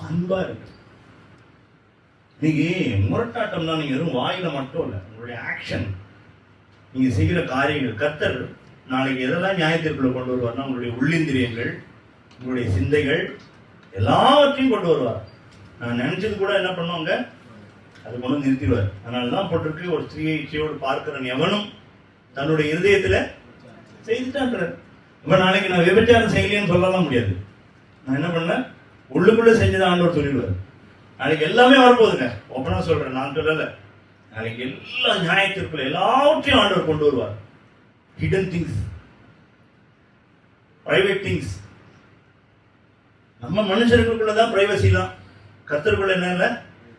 அன்பா இருக்கு. இன்னைக்கு முரட்டாட்டம் தான். நீங்க வெறும் வாயில மட்டும் இல்ல, உங்களுடைய ஆக்ஷன், நீங்க செய்கிற காரியங்கள். கர்த்தர் நாளைக்கு எதெல்லாம் நியாயத்திற்குள்ள கொண்டு வருவார்னா, உங்களுடைய உள்ளிந்திரியங்கள், உங்களுடைய சிந்தைகள் எல்லாவற்றையும் கொண்டு வருவார். நான் நினைச்சது கூட என்ன பண்ணுவாங்க, அது கொண்டு நிறுத்திடுவார். அதனாலதான் போட்டிருக்கு, ஒரு ஸ்திரீயை இச்சையோடு பார்க்கிறன் எவனும் தன்னுடைய இருதயத்துல செய்துட்டான்ற. இப்ப நாளைக்கு நான் விபச்சாரம் செய்யலன்னு சொல்லலாம் முடியாது. நான் என்ன பண்ணேன், உள்ளுக்குள்ள செஞ்சதான் ஆண்டவர் சொல்லிடுவார். நாளைக்கு எல்லாமே வரப்போகுதுங்க. ஒப்பனா சொல்றேன், நான் சொல்லல. நாளைக்கு எல்லா நியாயத்திற்குள்ள எல்லாவற்றையும் ஆண்டவர் கொண்டு வருவார். Hidden things, private things. நம்ம மனுஷர்களுக்குள்ளதான் பிரைவசி தான். கர்த்தருக்குள்ள என்ன இல்லை,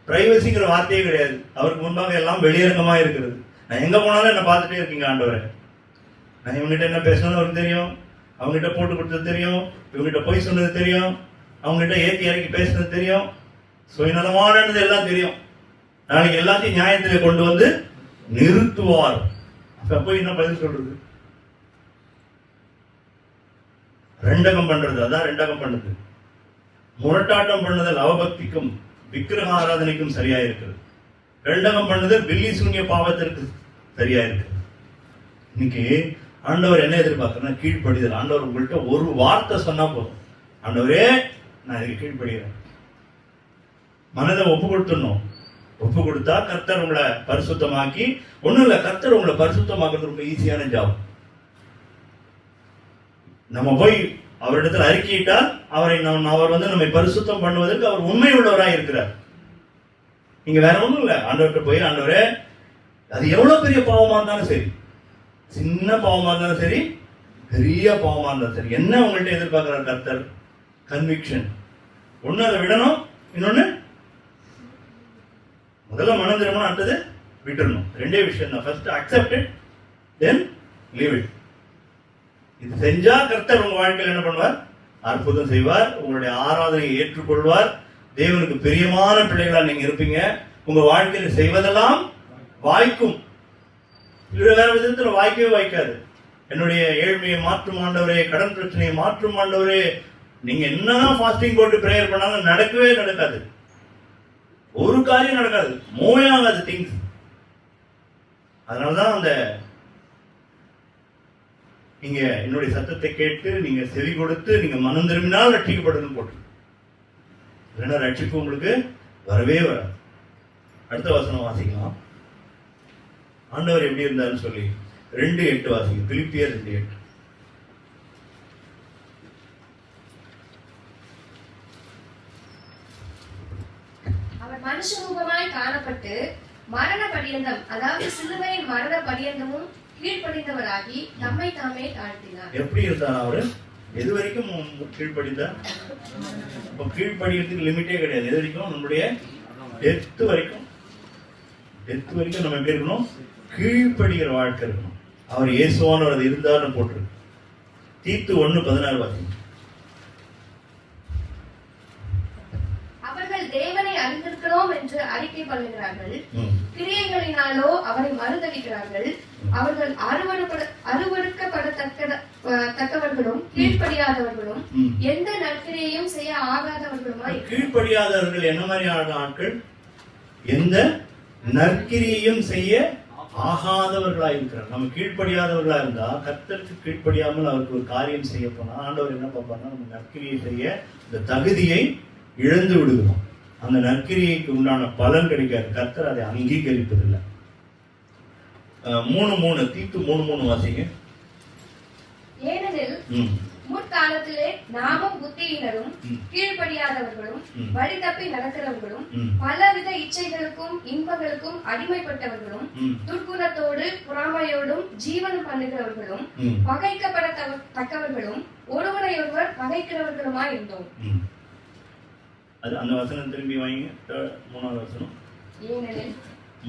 பிரைவசிங்கிற வார்த்தையே கிடையாது. அவருக்கு முன்பாக எல்லாம் வெளியரங்கமா இருக்கிறது. நான் எங்க போனாலும் என்ன பார்த்துட்டே இருக்கீங்க ஆண்டவரை. நான் இவங்ககிட்ட என்ன பேசணும்னு அவருக்கு தெரியும், அவங்ககிட்ட போட்டு கொடுத்தது தெரியும், இவங்ககிட்ட போய் சொன்னது தெரியும், அவங்ககிட்ட ஏற்றி இறக்கி பேசுனது தெரியும், சுயநலமானது எல்லாம் தெரியும். நாளைக்கு எல்லாத்தையும் நியாயத்திலே கொண்டு வந்து நிறுத்துவார். அப்ப போய் என்ன பதில் சொல்றது? ரெண்டகம் பண்றது, அதான் ரெண்டகம் பண்ணுது. முரட்டாட்டம் பண்ணுதல் அவபக்திக்கும் விக்கிரக ஆராதனைக்கும் சரியா இருக்கிறது. ரெண்டகம் பண்ணது பில்லி சூன்ய பாவத்திற்கு சரியா இருக்கு. இன்னைக்கு ஆண்டவர் என்ன எதிர்பார்க்கறேன்னா கீழ்ப்படிதல். ஆண்டவர் உங்கள்கிட்ட ஒரு வார்த்தை சொன்னா போதும், ஆண்டவரே நான் இதுக்கு கீழ்ப்படுகிறேன். மனதை ஒப்பு கொடுத்துடணும். ஒப்பு கொடுத்தா கர்த்தர் உங்களை பரிசுத்தமாக்கி, ஒண்ணும் இல்ல, கர்த்தர் உங்களை பரிசுத்தமாக்குறது ரொம்ப ஈஸியான ஜாப். நம்ம போய் அவரிடத்தில் அறிக்கையிட்டால் அவர் வந்து நம்மை பரிசுத்தம் பண்ணுவதற்கு அவர் உண்மை உள்ளவராக இருக்கிறார். நீங்க வேற ஒண்ணும் இல்ல, ஆண்டவர்கிட்ட போய் ஆண்டவரே அது எவ்வளவு பெரிய பாவமா இருந்தாலும் சரி, சின்ன பாவமா இருந்தாலும் சரி, பெரிய பாவமா இருந்தாலும் சரி, என்ன உங்கள்கிட்ட எதிர்பார்க்கிறார் கர்த்தர்? கன்விக்ஷன். ஒண்ணு அதை விடணும், இன்னொன்னு முதல்ல மனம் திரும்பணும், அடுத்தது விட்டுறணும். ரெண்டே விஷயம் தான். First accept it, then leave it. இது செஞ்சா கர்த்தர் உங்க வாழ்க்கையில் என்ன பண்ணுவார்? அற்புதம் செய்வார். உங்களுடைய ஆராதனையை ஏற்றுக்கொள்வார். தேவனுக்கு பிரியமான பிள்ளைகளா நீங்க இருப்பீங்க. உங்க வாழ்க்கையில செய்வதெல்லாம் வாய்க்கும். வேற விதத்துல வாய்க்கவே வாய்க்காது. என்னுடைய ஏழ்மையை மாற்றும் ஆண்டவரே, கடன் பிரச்சனையை மாற்றும் ஆண்டவரே, நீங்க என்னதான் ஃபாஸ்டிங் போட்டு பிரேயர் பண்ணாலும் நடக்கவே நடக்காது. ஒரு காரியம் நடக்காது, மூவாகாது திங்ஸ். அதனாலதான் அந்த நீங்க என்னுடைய சத்தத்தை கேட்டு நீங்க செவி கொடுத்து நீங்க மனம் திரும்பினால் ரட்சிக்கப்படுதுன்னு போட்டு, இல்லைன்னா ரட்சிப்பு உங்களுக்கு வரவே வராது. அடுத்த வசனம் வாசிக்கலாம். ஆண்டவர் எப்படி இருந்தாருன்னு சொல்லி 2:8 வாசிங்க. பிலிப்பியர் 2:8. அவர் மனுஷ ரூபமாய் காணப்பட்டு மரண பரியந்தம், அதாவது சிலுவையின் மரண பரியந்தமும் கீழ்ப்படிந்தவராகி நம்மை தாமே தாழ்த்தினார். எப்படி இருந்தார் அவரு? எது வரைக்கும் கீழ்ப்படிந்தார்? இப்ப கீழ்ப்படிக்கிறதுக்கு லிமிட்டே கிடையாது. எது வரைக்கும்? நம்மளுடைய டெத் வரைக்கும். டெத் வரைக்கும் நம்ம எப்படி இருக்கணும்? கீழ்ப்படுகிற வாழ்க்கை இருக்கணும். அவர் இயேசுவானவர் இருந்தார்னு போட்டிருக்கு. தீத்து 1:16 வாசிங்க. அவர்கள் தேவனை அறிந்திருக்கிறோம் என்று அறிக்கை பண்ணுகிறார்கள், கிரியைகளினாலோ அவரை மறுதலிக்கிறார்கள். அவர்கள் அருவருக்கப்படத்தக்கவர்களும் கீழ்ப்படியாதவர்களும் எந்த நற்கிரியையும் செய்ய ஆகாதவர்களுமாய். கீழ்ப்படியாதவர்கள் என்ன மாதிரியான ஆட்கள்? எந்த நற்கிரியையும் செய்ய ஆகாதவர்களா இருக்கிறார். நம்ம கீழ்ப்படியாதவர்களா இருந்தா, கர்த்தருக்கு கீழ்ப்படியாமல் அவருக்கு ஒரு காரியம் செய்ய போனா ஆண்டவர் என்ன பார்ப்பார்னா, நம்ம நற்கிரியை செய்ய இந்த தகுதியை இழந்து விடுகிறோம். அந்த நற்கிரியைக்கு உண்டான பலன் கிடைக்காது. கர்த்தர் அதை அங்கீகரிப்பதில்லை. 3:3 தீத்து 3:3 வாசிங்க. ஏனெனில் முற்காலத்திலே நாமும் புத்தியினரும் கீழ்ப்படியாதவர்களும் வழி தப்பி நடக்கிறவர்களும் பலவித இச்சைகளுக்கும் இன்பங்களுக்கும் அடிமைப்பட்டவர்களும் துர்க்குணத்தோடு பொறாமையோடும் ஜீவனம் பண்ணுகிறவர்களும் பகைக்கப்படத்தக்கவர்களும் ஒருவரையொருவர் பகைக்கிறவர்களுமாய் இருந்தோம். அது அந்த வசனம் திரும்பி வாங்க. 3வது வசனம். ஏனெனில்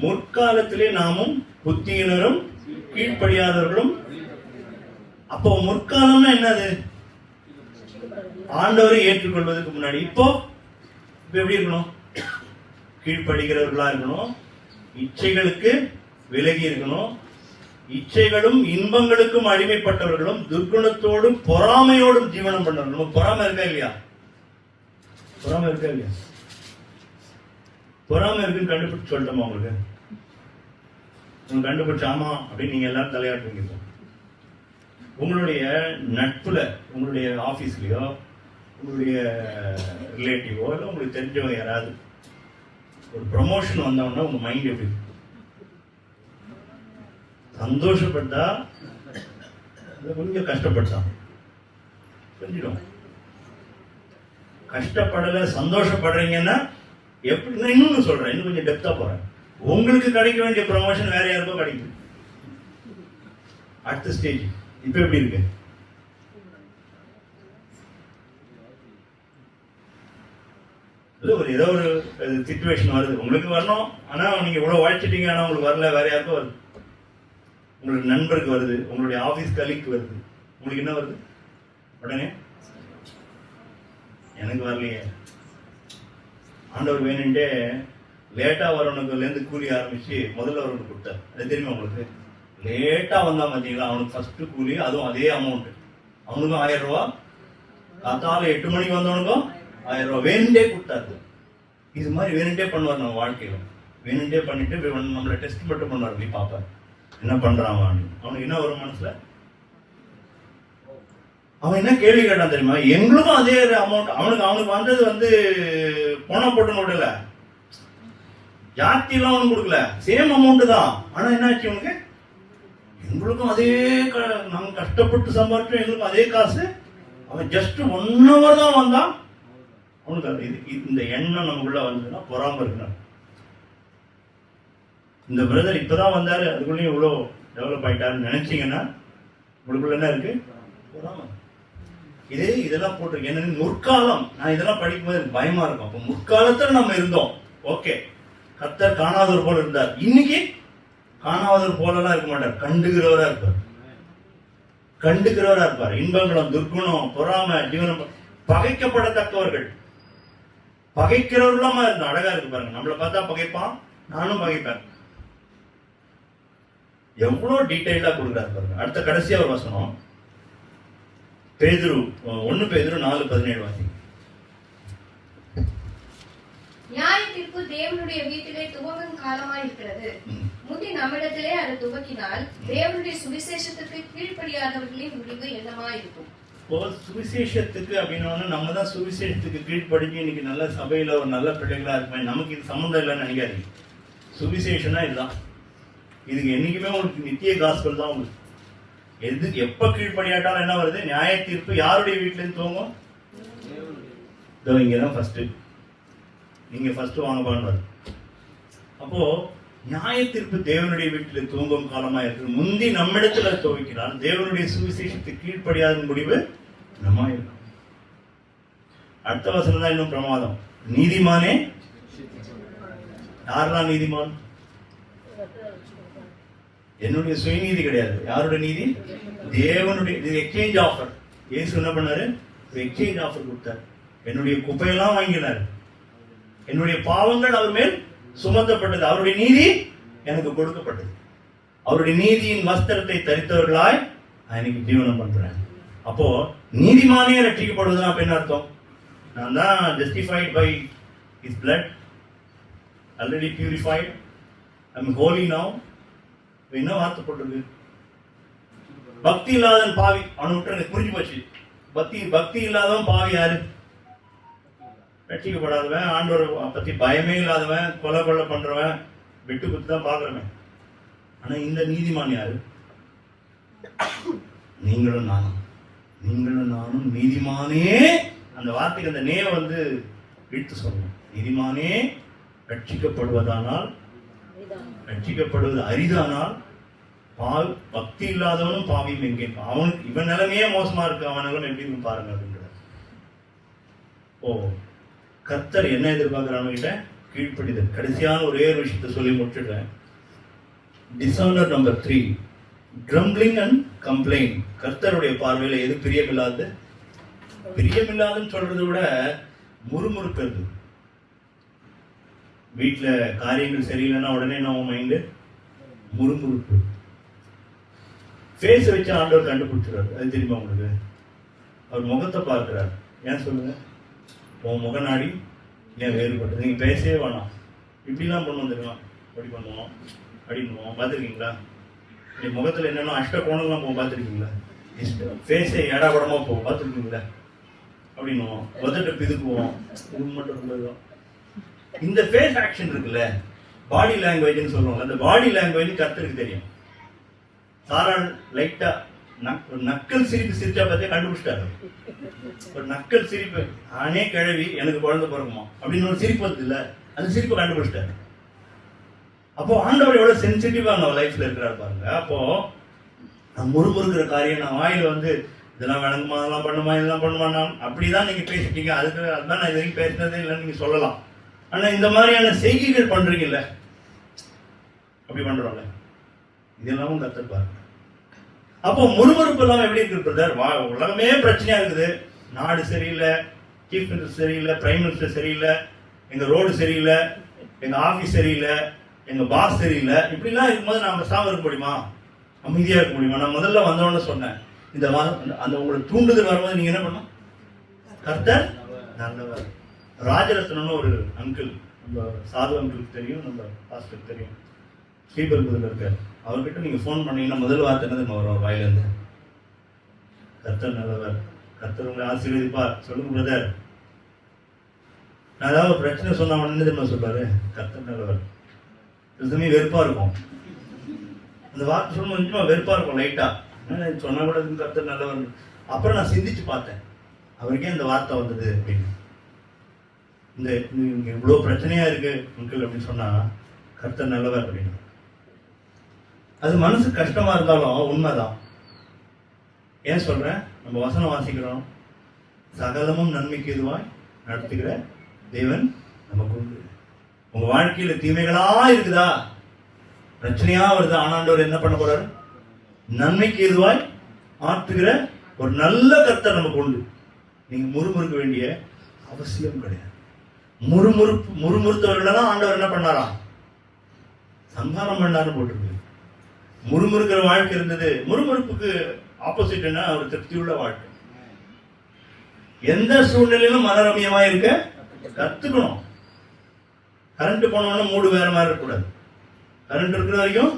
முற்காலத்திலே நாமும் புத்தியினரும் கீழ்ப்படியாதவர்களும். அப்போ முற்காலம்னா என்னது? ஆண்டவரை ஏற்றுக்கொள்வதற்கு முன்னாடி. இப்போ எப்படி இருக்கணும்? கீழ்ப்படுகிறவர்களா இருக்கணும். இச்சைகளுக்கு விலகி இருக்கணும். இச்சைகளும் இன்பங்களுக்கும் அடிமைப்பட்டவர்களும் துர்குணத்தோடும் பொறாமையோடும் ஜீவனம் பண்ணணும். நம்ம பொறாமை இருக்கா இல்லையா? பொறாமை இருக்கா இல்லையா? பொறாமை இருக்குன்னு கண்டுபிடிச்சு சொல்லட்டோமா உங்களுக்கு? கண்டுபிடிச்சு ஆமா அப்படின்னு நீங்க எல்லாரும் தலையாட்டுவீங்க. உங்களுடைய நட்புல, உங்களுடைய ஆபீஸ்லயோ, உங்களுடைய ரிலேட்டிவோ, இல்லை உங்களுக்கு தெரிஞ்சவங்க யாராவது ஒரு ப்ரமோஷன் வந்தவொன்னா உங்க மைண்ட் எப்படி? சந்தோஷப்பட்டா, கொஞ்சம் கஷ்டப்பட்டா செஞ்சிடும். கஷ்டப்படல சந்தோஷப்படுறீங்கன்னா எப்படி? நான் இன்னொன்னு சொல்றேன், இன்னும் கொஞ்சம் டெப்தா போறேன். உங்களுக்கு கிடைக்க வேண்டிய ப்ரமோஷன் வேற யாருக்கோ கிடைக்கும். அடுத்த ஸ்டேஜ். இப்ப எப்படி இருக்கு? ஒரு ஏதோ ஒரு சிச்சுவேஷன் வருது, உங்களுக்கு வரணும், ஆனா நீங்க இவ்வளவு வாழ்ச்சிட்டீங்க, ஆனா உங்களுக்கு வரல, வேற யாருக்கும் வருது. உங்களுக்கு நண்பருக்கு வருது, உங்களுடைய ஆபீஸ் கலீக்கு வருது, உங்களுக்கு என்ன வருது? உடனே எனக்கு வரலையே. ஆண்டவர் வேணுன்ட்டே லேட்டா வரவனுக்குலேருந்து கூலி ஆரம்பிச்சு முதல்ல வரவனுக்கு கொடுத்தார். அது தெரியுமா உங்களுக்கு? லேட்டா வந்தா பார்த்தீங்களா, அவனுக்கு ஃபர்ஸ்ட் கூலி, அதுவும் அதே அமௌண்ட். அவனுக்கும் 1000 ரூபா. காத்தால 8 மணிக்கு வந்தவனுக்கும் 1000 ரூபா வேணுண்டே கொடுத்தாரு. இது மாதிரி வேணுண்டே பண்ணுவார் நம்ம வாழ்க்கையில. வேணுண்டே பண்ணிட்டு நம்மளை டெஸ்ட் மட்டும் பண்ணுவார். நீ பார்ப்ப என்ன பண்றான் அவனுக்கு என்ன வரும் மனசுல? அவன் என்ன கேள்வி கேட்டான் தெரியுமா? எங்களுக்கும் அதே அமௌண்ட். அவனுக்கு வந்தது வந்து போன போட்டுன்னு விடல, ஜாஸ்தியெல்லாம் அவனுக்கு கொடுக்கல, சேம் அமௌண்ட் தான். ஆனா என்ன ஆச்சு அவனுக்கு? எங்களுக்கும் அதே, நாங்க கஷ்டப்பட்டு சம்பாதிச்சோம், எங்களுக்கும் அதே காசு. அவன் ஜஸ்ட் 1 hour தான் வந்தான். அவனுக்கு இந்த எண்ணம் நமக்குள்ள வந்ததுன்னா பொறாம இருக்கணும். இந்த பிரதர் இப்பதான் வந்தாரு, அதுக்குள்ளேயும் இவ்வளோ டெவலப் ஆயிட்டாருன்னு நினைச்சீங்கன்னா உங்களுக்குள்ள என்ன இருக்கு? பொறாம. இதெல்லாம் போட்டிருக்கு. என்ன முற்காலம், நான் இதெல்லாம் படிக்கும்போது எனக்கு பயமா இருக்கும். அப்போ முற்காலத்துல நம்ம இருந்தோம், ஓகே, கர்த்தர் காணாதவர் போல இருந்தார். இன்னைக்கு காணாதவர் போலலாம் இருக்க மாட்டார், கண்டுகிறவரா இருப்பார். கண்டுகிறவரா இருப்பார். இன்பங்களும் துர்குணம் பொறாம ஜீவனம் பகைக்கப்படத்தக்கவர்கள், பகைக்கிறவர்களாம இருந்த அழகா இருக்கு பாருங்க. நம்மளை பார்த்தா பகைப்பான், நானும் பகைப்பேன். எவ்வளவு டீட்டெயிலா கொடுக்குறாரு பாருங்க. அடுத்த கடைசியா ஒரு வசனம், பேதுரு 1 பேதுரு 4:17 வாசி. நியாய தீர்ப்பு தேவனுடைய வீட்டிலே துவங்கும் காலமாய் இருக்கிறது. முந்தி நம்மிடத்திலே அது துவக்கினால் தேவனுடைய சுவிசேஷத்துக்கு கீழ்ப்படியாதவர்களின் முடிவு என்னமா இருக்கும்? சுவிசேஷத்துக்கு அப்படின்னா நம்ம தான் சுவிசேஷத்துக்கு கீழ்ப்படிஞ்சு இன்னைக்கு நல்ல சபையில ஒரு நல்ல பிள்ளைகளா இருப்பேன். நமக்கு இது சம்மந்தம் இல்லைன்னு நினைக்காதீங்க. சுவிசேஷனா இதுதான். இதுக்கு என்னைக்குமே உங்களுக்கு நித்திய காஸ்பல் தான். உங்களுக்கு எப்ப கீழ்ப்படியாட்டாலும் என்ன வருது? நியாய தீர்ப்பு யாருடைய வீட்டுல இருந்து துவங்கும்? இங்கதான் ஃபர்ஸ்ட், நீங்க ஃபர்ஸ்ட் வாங்கப்பான்னு வருது. அப்போ நியாய தீர்ப்பு தேவனுடைய வீட்டில் தூங்கும் காலமா இருக்கு. முந்தி நம்மிடத்துல துவக்கினால் தேவனுடைய சுவிசேஷத்துக்கு கீழ்ப்படியாத முடிவு நம்ம இருக்கும். அடுத்த வசனம் தான் இன்னும் பிரமாதம். நீதிமானே, யாரெல்லாம் நீதிமான்? என்னுடைய சுயநீதி கிடையாது. யாருடைய நீதி? தேவனுடைய. இது எக்ஸ்சேஞ்ச் ஆஃபர். இயேசு என்ன பண்ணாரு? எக்ஸ்சேஞ்ச் ஆஃபர் கொடுத்தார். என்னுடைய குப்பையெல்லாம் வாங்கினார். என்னுடைய பாவங்கள் அவர் மேல் சுமத்தப்பட்டது, அவருடைய நீதி எனக்கு கொடுக்கப்பட்டது. அவருடைய நீதியின் வஸ்திரத்தை தரித்தவர்களாய் நான் இன்னைக்கு ஜீவனம் பண்றேன். அப்போ நீதிமானே ரட்சிக்கப்படுவதுன்னா அப்ப என்ன அர்த்தம்? நான் தான் justified by his blood, already purified, I am holy now. என்ன வார்த்தை போட்டிருக்கு? பக்தி இல்லாதவன் பாவி. அவனை விட்டு எனக்கு புரிஞ்சு போச்சு. பக்தி இல்லாதவன் பாவி யாரு? ரட்சிக்கப்படாதவன், ஆண்டவரை பத்தி பயமே இல்லாதவன், கொலை பண்றவன், வெட்டு குத்து தான் பாக்குறவன். ஆனா இந்த நீதிமான் யாரு? நீங்களும் நானும் நீதிமானே. அந்த வார்த்தைக்கு அந்த நே வந்து இழுத்து சொல்லணும். நீதிமானே ரட்சிக்கப்படுவதானால், ரட்சிக்கப்படுவது அரிதானால், பக்தி இல்லாதவனும் பாவியும் எங்கே? அவனுக்கு இவன் நிலைமையே மோசமா இருக்கு, அவன் நிலைமை எப்படி பாருங்க அப்படின்றார். ஓ, கர்த்தர் என்ன எதிர்பார்க்கிறாங்க கிட்ட? கீழ்ப்படிதல். கடைசியான ஒரே ஒரு விஷயத்தை சொல்லி முடிச்சுடுறேன். டிசானர் நம்பர் 3, க்ரம்பிளிங் அண்ட் கம்ப்ளைண்ட். கர்த்தருடைய பார்வையில எது பிரியமில்லாது? பிரியமில்லாதுன்னு சொல்றதை விட முறுமுறுக்கிறது. வீட்டுல காரியங்கள் சரியில்லைன்னா உடனே நம்ம மைண்டு முறுமுறுப்பு. ஃபேஸ் வச்சு ஆண்டவர் கண்டுபிடிச்சிடாரு. அது தெரியுமா உங்களுக்கு? அவர் முகத்தை பார்க்கிறார். ஏன் சொல்லுங்க? உன் முகநாடி ஏன் வேறுபட்டது? நீங்க பேசவே வேணாம், இப்படிலாம் பண்ணுவோம் தெரியுமா? அப்படி பண்ணுவோம், அப்படின்னுவோம். பார்த்துருக்கீங்களா? நீ முகத்துல என்னென்ன அஷ்ட கோணம்லாம் போகும், பார்த்துருக்கீங்களா? ஃபேஸே ஏடா படமா போகும், பார்த்துருக்கீங்களா? அப்படின்னுவோம். உதட்ட பிதுக்குவோம். இது மட்டும் உள்ளதுதான். இந்த ஃபேஸ் ஆக்ஷன் இருக்குல்ல, பாடி லாங்குவேஜ்னு சொல்லுவாங்க. அந்த பாடி லாங்குவேஜ் கர்த்தருக்கு தெரியும். சாரா லைட்டா ஒரு நக்கல் சிரிப்பு சிரிச்சா பார்த்தே கண்டுபிடிச்சிட்டாரு. ஒரு நக்கல் சிரிப்பு, ஆனே கிழவி எனக்கு குழந்தை பிறக்குமா அப்படின்னு ஒரு சிரிப்பு வருது இல்ல, அந்த சிரிப்பை கண்டுபிடிச்சிட்டாரு. அப்போ ஆண்டவர் எவ்வளவு சென்சிட்டிவா நம்ம லைஃப்ல இருக்கிறாரு பாருங்க. அப்போ நான் முறுமுறுக்கிற காரியம், நான் வாயில வந்து இதெல்லாம் விளங்குமா, அதெல்லாம் பண்ணுமா, இதெல்லாம் பண்ணுமா, அப்படிதான் நீங்க பேசிட்டீங்க, அதுதான் நான் இது வரைக்கும் பேசினதே இல்லைன்னு நீங்க சொல்லலாம். ஆனா இந்த மாதிரியான செய்கைகள் பண்றீங்கல்ல, அப்படி பண்றோம்ல, இதெல்லாம் கத்துப்பாரு. அப்போ முறுமுறுப்பு எல்லாம் எப்படி இருக்கு பிரதர்? உலகமே பிரச்சனையா இருக்குது. நாடு சரியில்லை, சீஃப் மினிஸ்டர் சரியில்லை, பிரைம் மினிஸ்டர் சரியில்லை, எங்க ரோடு சரியில்லை, எங்க ஆபீஸ் சரியில்லை, எங்க பாஸ் சரியில்லை. இப்படிலாம் இருக்கும்போது நாம சாம இருக்க முடியுமா? அமைதியா இருக்க முடியுமா? நான் முதல்ல வந்தோன்னு சொன்னேன், இந்த அந்த உங்களுக்கு தூண்டுதல் வரும்போது நீங்க என்ன பண்ணும்? கர்த்தர் நல்லவர். ராஜரத்னம்னு ஒரு அங்கிள் நம்ம சாதவங்களுக்கு தெரியும், நம்ம பாஸ்டருக்கு தெரியும், ஸ்ரீபெரும்புதூர்ல இருக்கார். அவர்கிட்ட நீங்கள் ஃபோன் பண்ணீங்கன்னா முதல் வார்த்தை என்னது வரும் வாயிலேருந்து? கர்த்தர் நல்லவர், கர்த்தர் உங்களை ஆசீர்வதிப்பார். சொல்லுங்க பிரதர். நான் ஏதாவது பிரச்சனை சொன்ன உடனே தெரியுமா சொல்றாரு? கர்த்தர் நல்லவர். சில சமயம் வெறுப்பா இருக்கும், அந்த வார்த்தை சொல்லும்போது நிச்சயமா வெறுப்பா இருக்கும் லைட்டா. சொன்னா கூட கர்த்தர் நல்லவர். அப்புறம் நான் சிந்திச்சு பார்த்தேன், அவருக்கே இந்த வார்த்தை வந்தது அப்படின்னு. இந்த இவ்வளோ பிரச்சனையா இருக்கு அங்கிள் அப்படின்னு சொன்னா கர்த்தர் நல்லவர் அப்படின்னு. அது மனசு கஷ்டமா இருந்தாலும் உண்மைதான். ஏன் சொல்றேன்? நம்ம வசனம் வாசிக்கிறோம், சகலமும் நன்மைக்கு எதுவாய் நடத்துகிற தேவன் நமக்கு உண்டு. உங்க வாழ்க்கையில தீமைகளா இருக்குதா, பிரச்சனையா வருது, ஆனாண்டவர் என்ன பண்ண போறாரு? நன்மைக்கு எதுவாய் ஆற்றுகிற ஒரு நல்ல கர்த்தர் நமக்கு உண்டு. நீங்க முறுமுறுக்க வேண்டிய அவசியம் கிடையாது. முறுமுறுத்தவர்களெல்லாம் ஆண்டவர் என்ன பண்ணாராம்? சங்காரம் பண்ணாரு போட்டிருக்கு. முறுமுறுக்கிற வாழ்க்கை இருந்தது. முறுமுறுப்புக்கு ஆப்போசிட் என்ன? ஒரு திருப்தியுள்ள வாழ்க்கை. எந்த சூழ்நிலையிலும் மனரமியமா இருக்க கத்துக்கணும். கரண்ட் போனோம்னா மூடு வேற மாதிரி இருக்கக்கூடாது. கரண்ட் இருக்கிற வரைக்கும்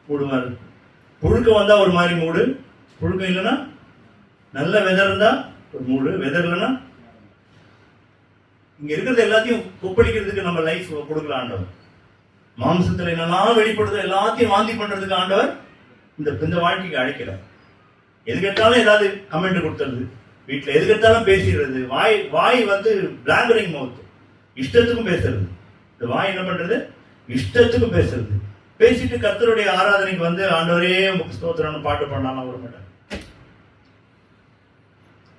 மூடு மாதிரி இருக்கும். புழுக்கம் வந்தா ஒரு மாதிரி மூடு, புழுக்கம் இல்லைன்னா நல்ல வெதர் இருந்தா ஒரு மூடு, வெதர் இல்லைன்னா இங்க இருக்கிறது எல்லாத்தையும் கொப்பளிக்கிறதுக்கு நம்ம லைஃப் கொடுக்கல ஆண்டவர். மாம்சத்துல என்னெல்லாம் வெளிப்படுது எல்லாத்தையும் வாந்தி பண்றதுக்கு ஆண்டவர் இந்த வாழ்க்கைக்கு அழைக்கிறார். எதுக்கெடுத்தாலும் ஏதாவது கமெண்ட் கொடுத்துறது, வீட்டுல எதுக்கெடுத்தாலும் பேசிடுறது. வாய் வந்து பிளாங்கரிங் மவுத், இஷ்டத்துக்கும் பேசுறது. இந்த வாய் என்ன பண்றது? இஷ்டத்துக்கும் பேசுறது. பேசிட்டு கர்த்தருடைய ஆராதனைக்கு வந்து ஆண்டவரே உமக்கு ஸ்தோத்திரம்னு பாட்டு பண்ணாலும் வர மாட்டார்.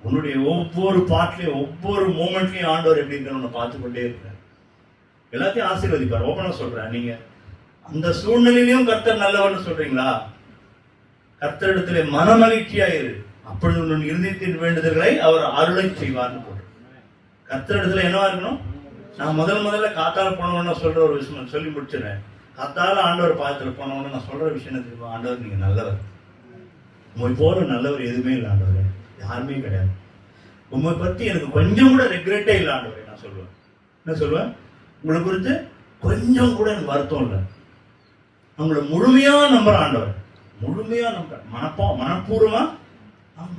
உன்னுடைய ஒவ்வொரு பாட்டிலையும் ஒவ்வொரு மூமெண்ட்லயும் ஆண்டவர் எப்படி இருக்கிற பார்த்து கொண்டே இருக்கிறார். எல்லாத்தையும் ஆசீர்வதிப்பார். ஓப்பனா சொல்றேன், நீங்க அந்த சூழ்நிலையிலும் கர்த்தர் நல்லவன்னு சொல்றீங்களா? கர்த்தரிடத்திலே மனமகிழ்ச்சியா இரு, அப்பொழுது உன் இருதயத்தின் வேண்டுதல்களை அவர் அருளை செய்வார்னு போட்டு. கர்த்தரிடத்துல என்னவா இருக்கணும்? நான் முதல்ல காத்தால போனவன்னு சொல்ற ஒரு விஷயம் சொல்லி முடிச்சிடறேன். காத்தால ஆண்டவர் பாதத்துல போனவன்னு நான் சொல்ற விஷயம் தெரியுமா? ஆண்டவர் நீங்க நல்லவர், உங்களை போல நல்லவர் எதுவுமே இல்லை ஆண்டவர், யாருமே கிடையாது. உங்களை பத்தி எனக்கு கொஞ்சம் கூட ரெக்ரெட்டே இல்லை ஆண்டவர். நான் சொல்லுவேன், என்ன சொல்லுவேன்? உங்களை குறித்து கொஞ்சம் கூட எனக்கு வருத்தம் இல்லை. உங்களை முழுமையா நம்புற ஆண்டவர், முழுமையா நம்புற, மனப்பூர்வமா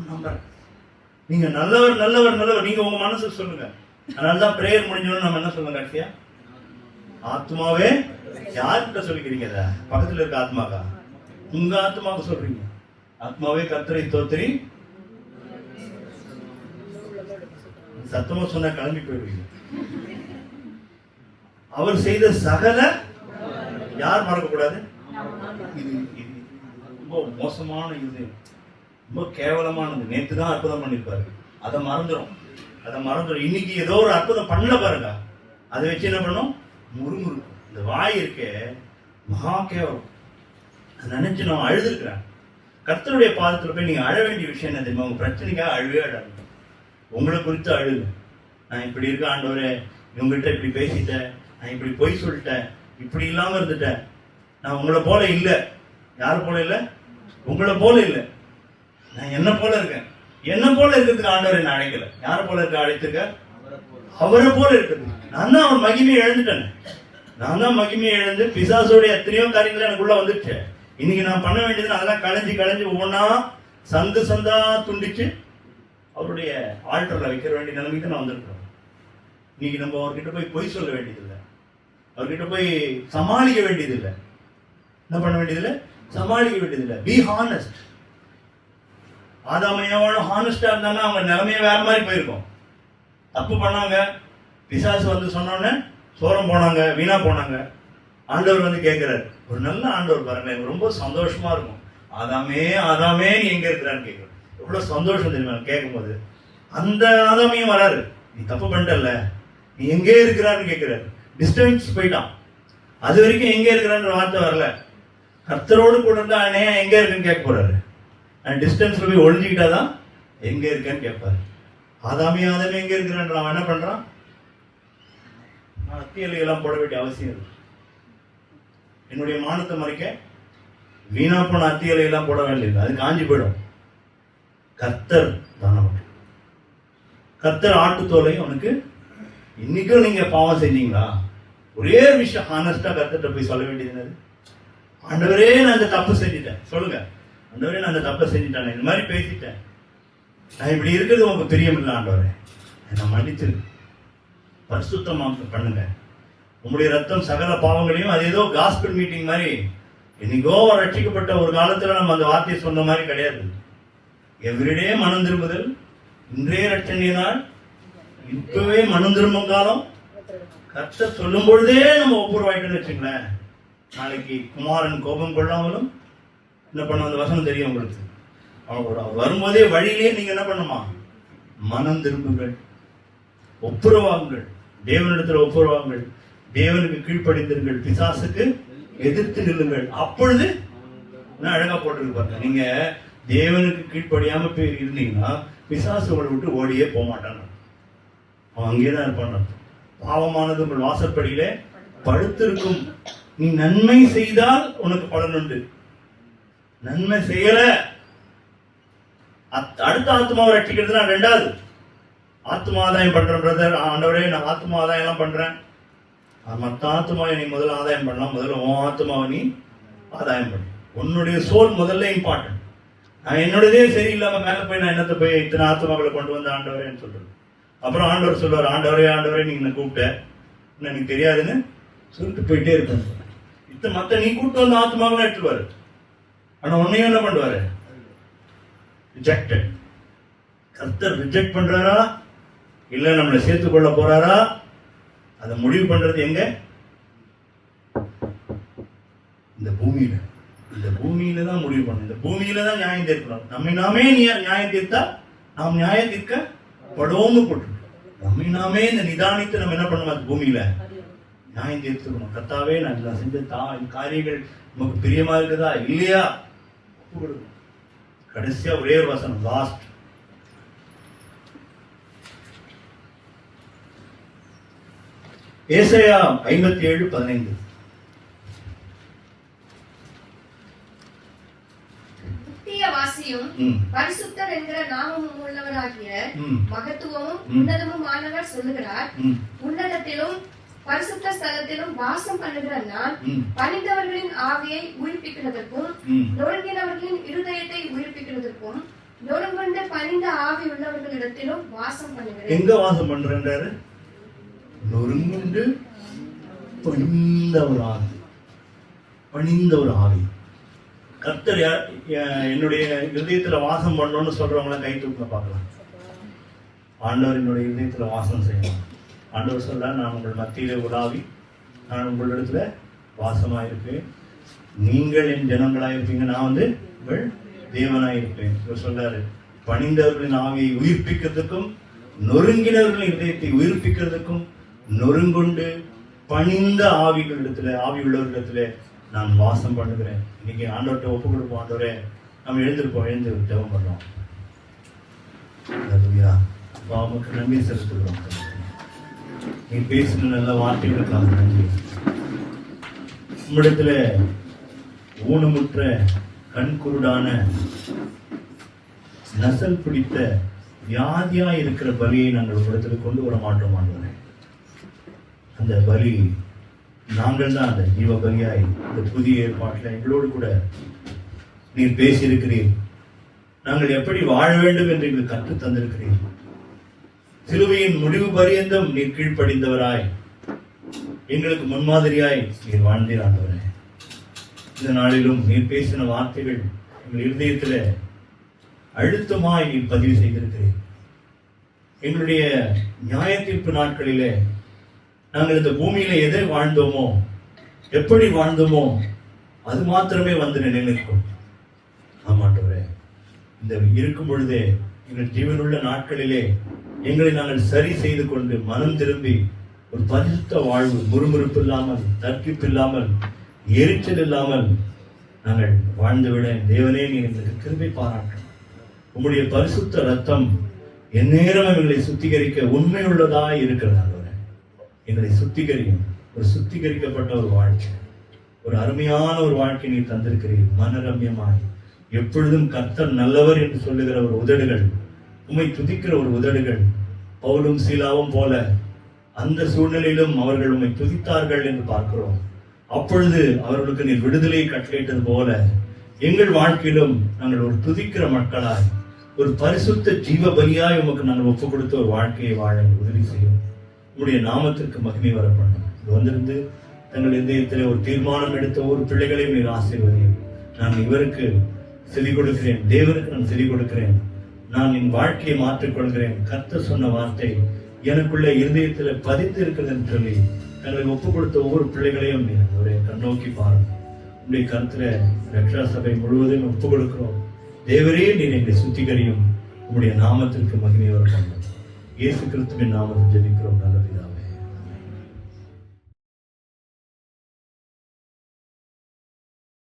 நம்புற. நீங்க நல்லவர் நல்லவர் நல்லவர் நீங்க உங்க மனசு சொல்லுங்க. அதனாலதான் பிரேயர் முடிஞ்சோன்னு நம்ம என்ன சொல்லுங்க கடைசியா? ஆத்மாவே, யார்கிட்ட சொல்லிக்கிறீங்க? பக்கத்துல இருக்க ஆத்மாக்கா? உங்க ஆத்மாவுக்கு சொல்றீங்க. ஆத்மாவே கர்த்தரை ஸ்தோத்திரி. சத்தமா சொன்னா கிளம்பி போயிடுவீங்க. அவர் செய்த சகல யார் மறக்கக்கூடாது? இது ரொம்ப மோசமான, இது ரொம்ப கேவலமானது. நேற்று தான் அற்புதம் பண்ணிருப்பாரு, அதை மறந்துடும். இன்னைக்கு ஏதோ ஒரு அற்புதம் பண்ணல பாருங்க, அதை வச்சு என்ன பண்ணும்? முறுமுறுக்கும். இந்த வாய் இருக்கே மகா கேவலம். நினைச்சு நான் அழுதுருக்கிறேன். கர்த்தருடைய பாதத்துல போய் நீங்க அழ வேண்டிய விஷயம் என்ன தெரியுமா? உங்க பிரச்சனைக்காக அழுவே அழாது, உங்களை குறித்து அழுது. நான் இப்படி இருக்க ஆண்டவரே, இவங்ககிட்ட இப்படி பேசிட்டேன், நான் இப்படி பொய் சொல்லிட்டேன், இப்படி இல்லாம இருந்துட்டேன், நான் உங்களை போல இல்லை. யார் போல இல்லை? உங்களை போல இல்லை, நான் என்ன போல இருக்கேன். என்ன போல இருக்கிறதுக்கு ஆண்டவர் என்ன அழைக்கல. யார போல இருக்க அழைத்திருக்க? அவரை போல இருக்குது. நான் தான் அவர் மகிமையை இழந்துட்டேன். நான் தான் மகிமையை இழந்து பிசாசோடைய எத்தனையோ காரியங்கள் எனக்குள்ள வந்துடுச்சு. இன்னைக்கு நான் பண்ண வேண்டியது அதெல்லாம் களைஞ்சு ஒவ்வொன்னா சந்தா துண்டிச்சு அவருடைய ஆல்டர்ல வைக்கிற வேண்டிய நிலைமைக்கு நான் வந்திருக்கிறோம். இன்னைக்கு நம்ம அவர்கிட்ட போய் பொய் சொல்ல வேண்டியதில்லை, அவர்கிட்ட போய் சமாளிக்க வேண்டியதில்லை. என்ன பண்ண வேண்டியதில்லை? சமாளிக்க வேண்டியதில்லை. Be honest. ஆதாமையோட ஹானஸ்டா இருந்தாங்க, அவங்க நிலைமையே வேற மாதிரி போயிருக்கும். தப்பு பண்ணாங்க, பிசாசு வந்து சொன்னோன்னே சோரம் போனாங்க, வீணா போனாங்க. ஆண்டவர் வந்து கேட்கிறாரு, ஒரு நல்ல ஆண்டவர் பாருங்க, ரொம்ப சந்தோஷமா இருக்கும். ஆதாமே நீ எங்க இருக்கிறான்னு கேட்கிறார். எவ்வளவு சந்தோஷம் தெரியுமா கேட்கும் போது. அந்த ஆதாமையும் வராரு, நீ தப்பு பண்ணிட்டல, நீ எங்கே இருக்கிறான்னு கேட்கிறாரு. டிஸ்டன்ஸ் போயிட்டான். அது வரைக்கும் எங்க இருக்கிறான்ற வார்த்தை வரல. கர்த்தரோடு கூட இருந்தா அண்ணே எங்க இருக்குன்னு கேட்க போறாரு. டிஸ்டன்ஸ்ல போய் ஒழிஞ்சுக்கிட்டாதான் எங்க இருக்கேன்னு கேட்பாரு. ஆதாமே எங்க இருக்கிறான். அவன் என்ன பண்றான்? நான் அத்தியலை எல்லாம் போட வேண்டிய அவசியம் இல்லை. என்னுடைய மானத்தை மறைக்க வீணா போன அத்தியலை எல்லாம் போட வேண்டியது, அது காஞ்சி போயிடும். கர்த்தர் தான் நமக்கு. கர்த்தர் ஆட்டுத்தோலை உனக்கு. இன்னைக்கும் நீங்க பாவம் செஞ்சீங்களா? ஒரே விஷயம் ஹானஸ்டா கர்த்தர்ட்ட போய் சொல்ல வேண்டியது என்னது? ஆண்டவரே நான் அந்த தப்பு செஞ்சுட்டேன். சொல்லுங்க, ஆண்டவரே நான் அந்த தப்பை செஞ்சுட்டேன், இந்த மாதிரி பேசிட்டேன், நான் இப்படி இருக்கிறது உங்களுக்கு பிரியம் இல்லை ஆண்டவரே, என்னை மன்னிச்சிரு, பரிசுத்தமாக பண்ணுங்க. உங்களுடைய ரத்தம் சகல பாவங்களையும், அது ஏதோ காஸ்பல் மீட்டிங் மாதிரி இன்னைக்கோ ரட்சிக்கப்பட்ட ஒரு காலத்துல நம்ம அந்த வார்த்தையை சொன்ன மாதிரி கிடையாது. எவ்ரிடே மனம் திரும்புதல், இன்றைய ரட்சணிய நாள், இப்பவே மனம் திரும்பும் காலம். கர்த்தர் சொல்லும் பொழுதே நம்ம ஒப்புரவாயிட்டோம்னு வச்சுங்களேன், நாளைக்கு குமாரன் கோபம் கொள்ளாமலும் என்ன பண்ண, அந்த வசனம் தெரியும் உங்களுக்கு. அவர் வரும்போதே வழியிலே நீங்க என்ன பண்ணுமா, மனம் திரும்புங்கள், ஒப்புரவாங்கள், தேவனிடத்துல ஒப்புரவாங்கள், தேவனுக்கு கீழ்ப்படிந்திருங்கள், பிசாசுக்கு எதிர்த்து நில்லுங்கள். அப்பொழுது அழகா போட்டிருக்கு பாருங்க, நீங்க தேவனுக்கு கீழ்ப்படியாம போய் இருந்தீங்கன்னா பிசாசு உங்களை விட்டு ஓடியே போக மாட்டாங்க, அவன் அங்கேதான் இருப்பான். பாவமானது உங்கள் வாசற்படியிலே படுத்திருக்கும், நீ நன்மை செய்தால் உனக்கு பலன் உண்டு, நன்மை செய்யல அடுத்த ஆத்மாவை ரட்சிக்கிறது நான் ரெண்டாவது. ஆத்மா ஆதாயம் பண்றேன் பிரதர், ஆண்டவரே நான் ஆத்மா ஆதாயம் எல்லாம் பண்றேன், மற்ற ஆத்மாவை நீ முதல்ல ஆதாயம் பண்ணலாம், முதல்ல உன் ஆத்மாவை நீ ஆதாயம் பண்ண, உன்னுடைய சோல் முதல்ல இம்பார்ட்டன்ட். நான் என்னோடதே சரியில்லாம மேல போய் நான் என்னத்தை போய் இத்தனை ஆத்மாக்களை கொண்டு வந்து ஆண்டவரேன்னு சொல்றது. அப்புறம் ஆண்டவர் சொல்லுவார், ஆண்டவரே ஆண்டவரே நீங்க என்ன கூப்பிட்ட, எனக்கு தெரியாதுன்னு சொல்லிட்டு போயிட்டே இருப்பேன். மத்த நீ கூப்பிட்டு வந்த ஆத்மாக்களை எடுத்துவாரு, ஆனா உன்னையும் என்ன பண்ணுவாரு, ரிஜெக்டட். கர்த்தர் ரிஜெக்ட் பண்றாரா இல்ல நம்மளை சேர்த்துக் கொள்ள போறாரா, அதை முடிவு பண்றது எங்க, இந்த பூமியில. இந்த பூமியில தான் முடிவு பண்ணணும், இந்த பூமியில தான் நியாயம் தீர்க்கணும். நம்மை நாமே நியாயம் தீர்த்தா நாம் நியாயம் தீர்க்கப்படுவோம்னு போட்டு நம்மை நாமே இந்த நிதானித்து நம்ம என்ன பண்ணணும், அந்த பூமியில நியாயம் தீர்த்துக்கணும். கர்த்தாவே நான் செஞ்ச காரியங்கள் நமக்கு பிரியமா இருக்குதா இல்லையா, கடைசியா ஒரே ஒரு வசனம், லாஸ்ட், ஏசாயா 57:15. வாசியும் பரிசுத்தர் என்கிற நாமமும் உள்ளவராகிய மகத்துவமும் உன்னதமுமானவர் சொல்லுகிறார், உன்னதத்திலும் பரிசுத்த ஸ்தலத்திலும் வாசம் பண்ணுகிற நான் பணிந்தவர்களின் ஆவியை உயிர்ப்பிக்கிறதற்கும் நொறுங்கினவர்களின் இருதயத்தை உயிர்ப்பிக்கிறதற்கும் நொறுங்குண்டு பணிந்த ஆவி உள்ளவர்களிடத்திலும் வாசம் பண்ணுகிறேன். எங்க வாசம் பண்றாரு? நொறுங்குண்டு பணிந்த ஒரு ஆவி, பணிந்த ஒரு ஆவி. கர்த்தர் என்னுடைய இருதயத்துல வாசம் பண்ணணும்னு சொல்றவங்கள கை தூக்க பார்க்கலாம். ஆண்டவர் என்னுடைய இருதயத்துல வாசம் செய்யணும். ஆண்டவர் சொல்ற, நான் உங்கள் மத்தியில உலாவி நான் உங்களிடத்துல வாசமாயிருப்பேன், நீங்கள் என் ஜனங்களாயிருப்பீங்க, நான் உங்கள் தேவனாயிருப்பேன். இவர் சொல்றாரு, பணிந்தவர்களின் ஆவியை உயிர்ப்பிக்கிறதுக்கும் நொறுங்கினவர்களின் இதயத்தை உயிர்ப்பிக்கிறதுக்கும் நொறுங்குண்டு பணிந்த ஆவிகளிடத்துல, ஆவி உள்ளவர்களிடத்துல நான் வாசம் பண்ணுகிறேன். இன்னைக்கு ஆண்டவர்கிட்ட ஒப்பு கொடுப்போம். ஆண்டவரே நம்ம எழுந்திருப்போம், எழுந்து ஜெபம் பண்ணுவோம். பாவமுக்கு நன்றி செலுத்துகிறோம். நீ பேசின நல்ல வார்த்தைகளுக்காக நன்றி. உம்மிடத்துல ஊனமுற்ற கண்குருடான நசல் பிடித்த வியாதியா இருக்கிற பலியை நாங்கள் உங்களிடத்துல கொண்டு வர மாட்டோம் ஆண்டவரே. அந்த பலி நாங்கள் தான், அந்த ஜீவ பலியாய் இந்த புதிய ஏற்பாட்டில் எங்களோடு கூட நீர் பேசியிருக்கிறீர். நாங்கள் எப்படி வாழ வேண்டும் என்று எங்களுக்கு கற்றுத் தந்திருக்கிறீர். சிலுவையின் முடிவு பரியந்தம் நீர் கீழ்ப்படிந்தவராய் எங்களுக்கு முன்மாதிரியாய் நீர் வாழ்ந்தீர் ஆண்டவரே. இந்த நாளிலும் நீர் பேசின வார்த்தைகள் எங்கள் இருதயத்தில் அழுத்தமாய் நீர் பதிவு செய்திருக்கிறீர். எங்களுடைய நியாய தீர்ப்பு நாட்களிலே நாங்கள் இந்த பூமியில எதை வாழ்ந்தோமோ, எப்படி வாழ்ந்தோமோ, அது மாத்திரமே வந்து நிலைநிற்கும். ஆமாண்டவரே, இந்த இருக்கும் பொழுதே எங்கள் ஜீவனுள்ள நாட்களிலே எங்களை நாங்கள் சரி செய்து கொண்டு மனம் திரும்பி ஒரு பரிசுத்த வாழ்வு, முறுமுறுப்பு இல்லாமல், தர்க்கிப்பு இல்லாமல், எரிச்சல் இல்லாமல் நாங்கள் வாழ்ந்துவிட தேவனே நீர் எங்களுக்கு கிருபை பாராட்டும். உங்களுடைய பரிசுத்த ரத்தம் எந்நேரம் எங்களை சுத்திகரிக்க உண்மையுள்ளதாய் இருக்கிறது. எங்களை சுத்திகரியும், ஒரு சுத்திகரிக்கப்பட்ட ஒரு வாழ்க்கை, ஒரு அருமையான ஒரு வாழ்க்கை நீ தந்திருக்கிறீர். மனரம்யமாய் எப்பொழுதும் கர்த்தர் நல்லவர் என்று சொல்லுகிற ஒரு உதடுகள், உம்மை துதிக்கிற ஒரு உதடுகள், பவுலும் சீலாவும் போல அந்த சூழ்நிலையிலும் அவர்கள் உம்மை துதித்தார்கள் என்று பார்க்கிறோம். அப்பொழுது அவர்களுக்கு நீர் விடுதலை கட்டளையிட்டது போல எங்கள் வாழ்க்கையிலும் நாங்கள் ஒரு துதிக்கிற மக்களாய், ஒரு பரிசுத்த ஜீவ பலியாய் உமக்கு நாங்கள் ஒப்பு கொடுத்த ஒரு வாழ்க்கையை வாழ உதவி செய்யும். உங்களுடைய நாமத்திற்கு மகிமை வரப்படும். வந்திருந்து தங்கள் இதயத்தில் ஒரு தீர்மானம் எடுத்த ஒரு பிள்ளைகளையும் நீர் ஆசீர்வதியும். நான் இவருக்கு செவி கொடுக்கிறேன், தேவனுக்கு நான் செவி கொடுக்கிறேன், நான் என் வாழ்க்கையை மாற்றிக்கொள்கிறேன், கர்த்தர் சொன்ன வார்த்தை எனக்குள்ள இருதயத்தில் பதித்து இருக்கிறது என்று சொல்லி தங்களை ஒப்புக் கொடுத்த ஒவ்வொரு பிள்ளைகளையும் நீர் ஒரு கண்ணோக்கி பாருங்க. உங்களுடைய கருத்துல ரக்ஷா சபை முழுவதும் ஒப்புக் கொடுக்கிறோம். தேவரே நீர் எங்களை சுத்திகரியும். உங்களுடைய நாமத்திற்கு மகிமை வரப்படும். இயேசு கிறிஸ்துவின் நாமத்தில் ஜெபிக்கிறோம் நல்ல பிதாவே.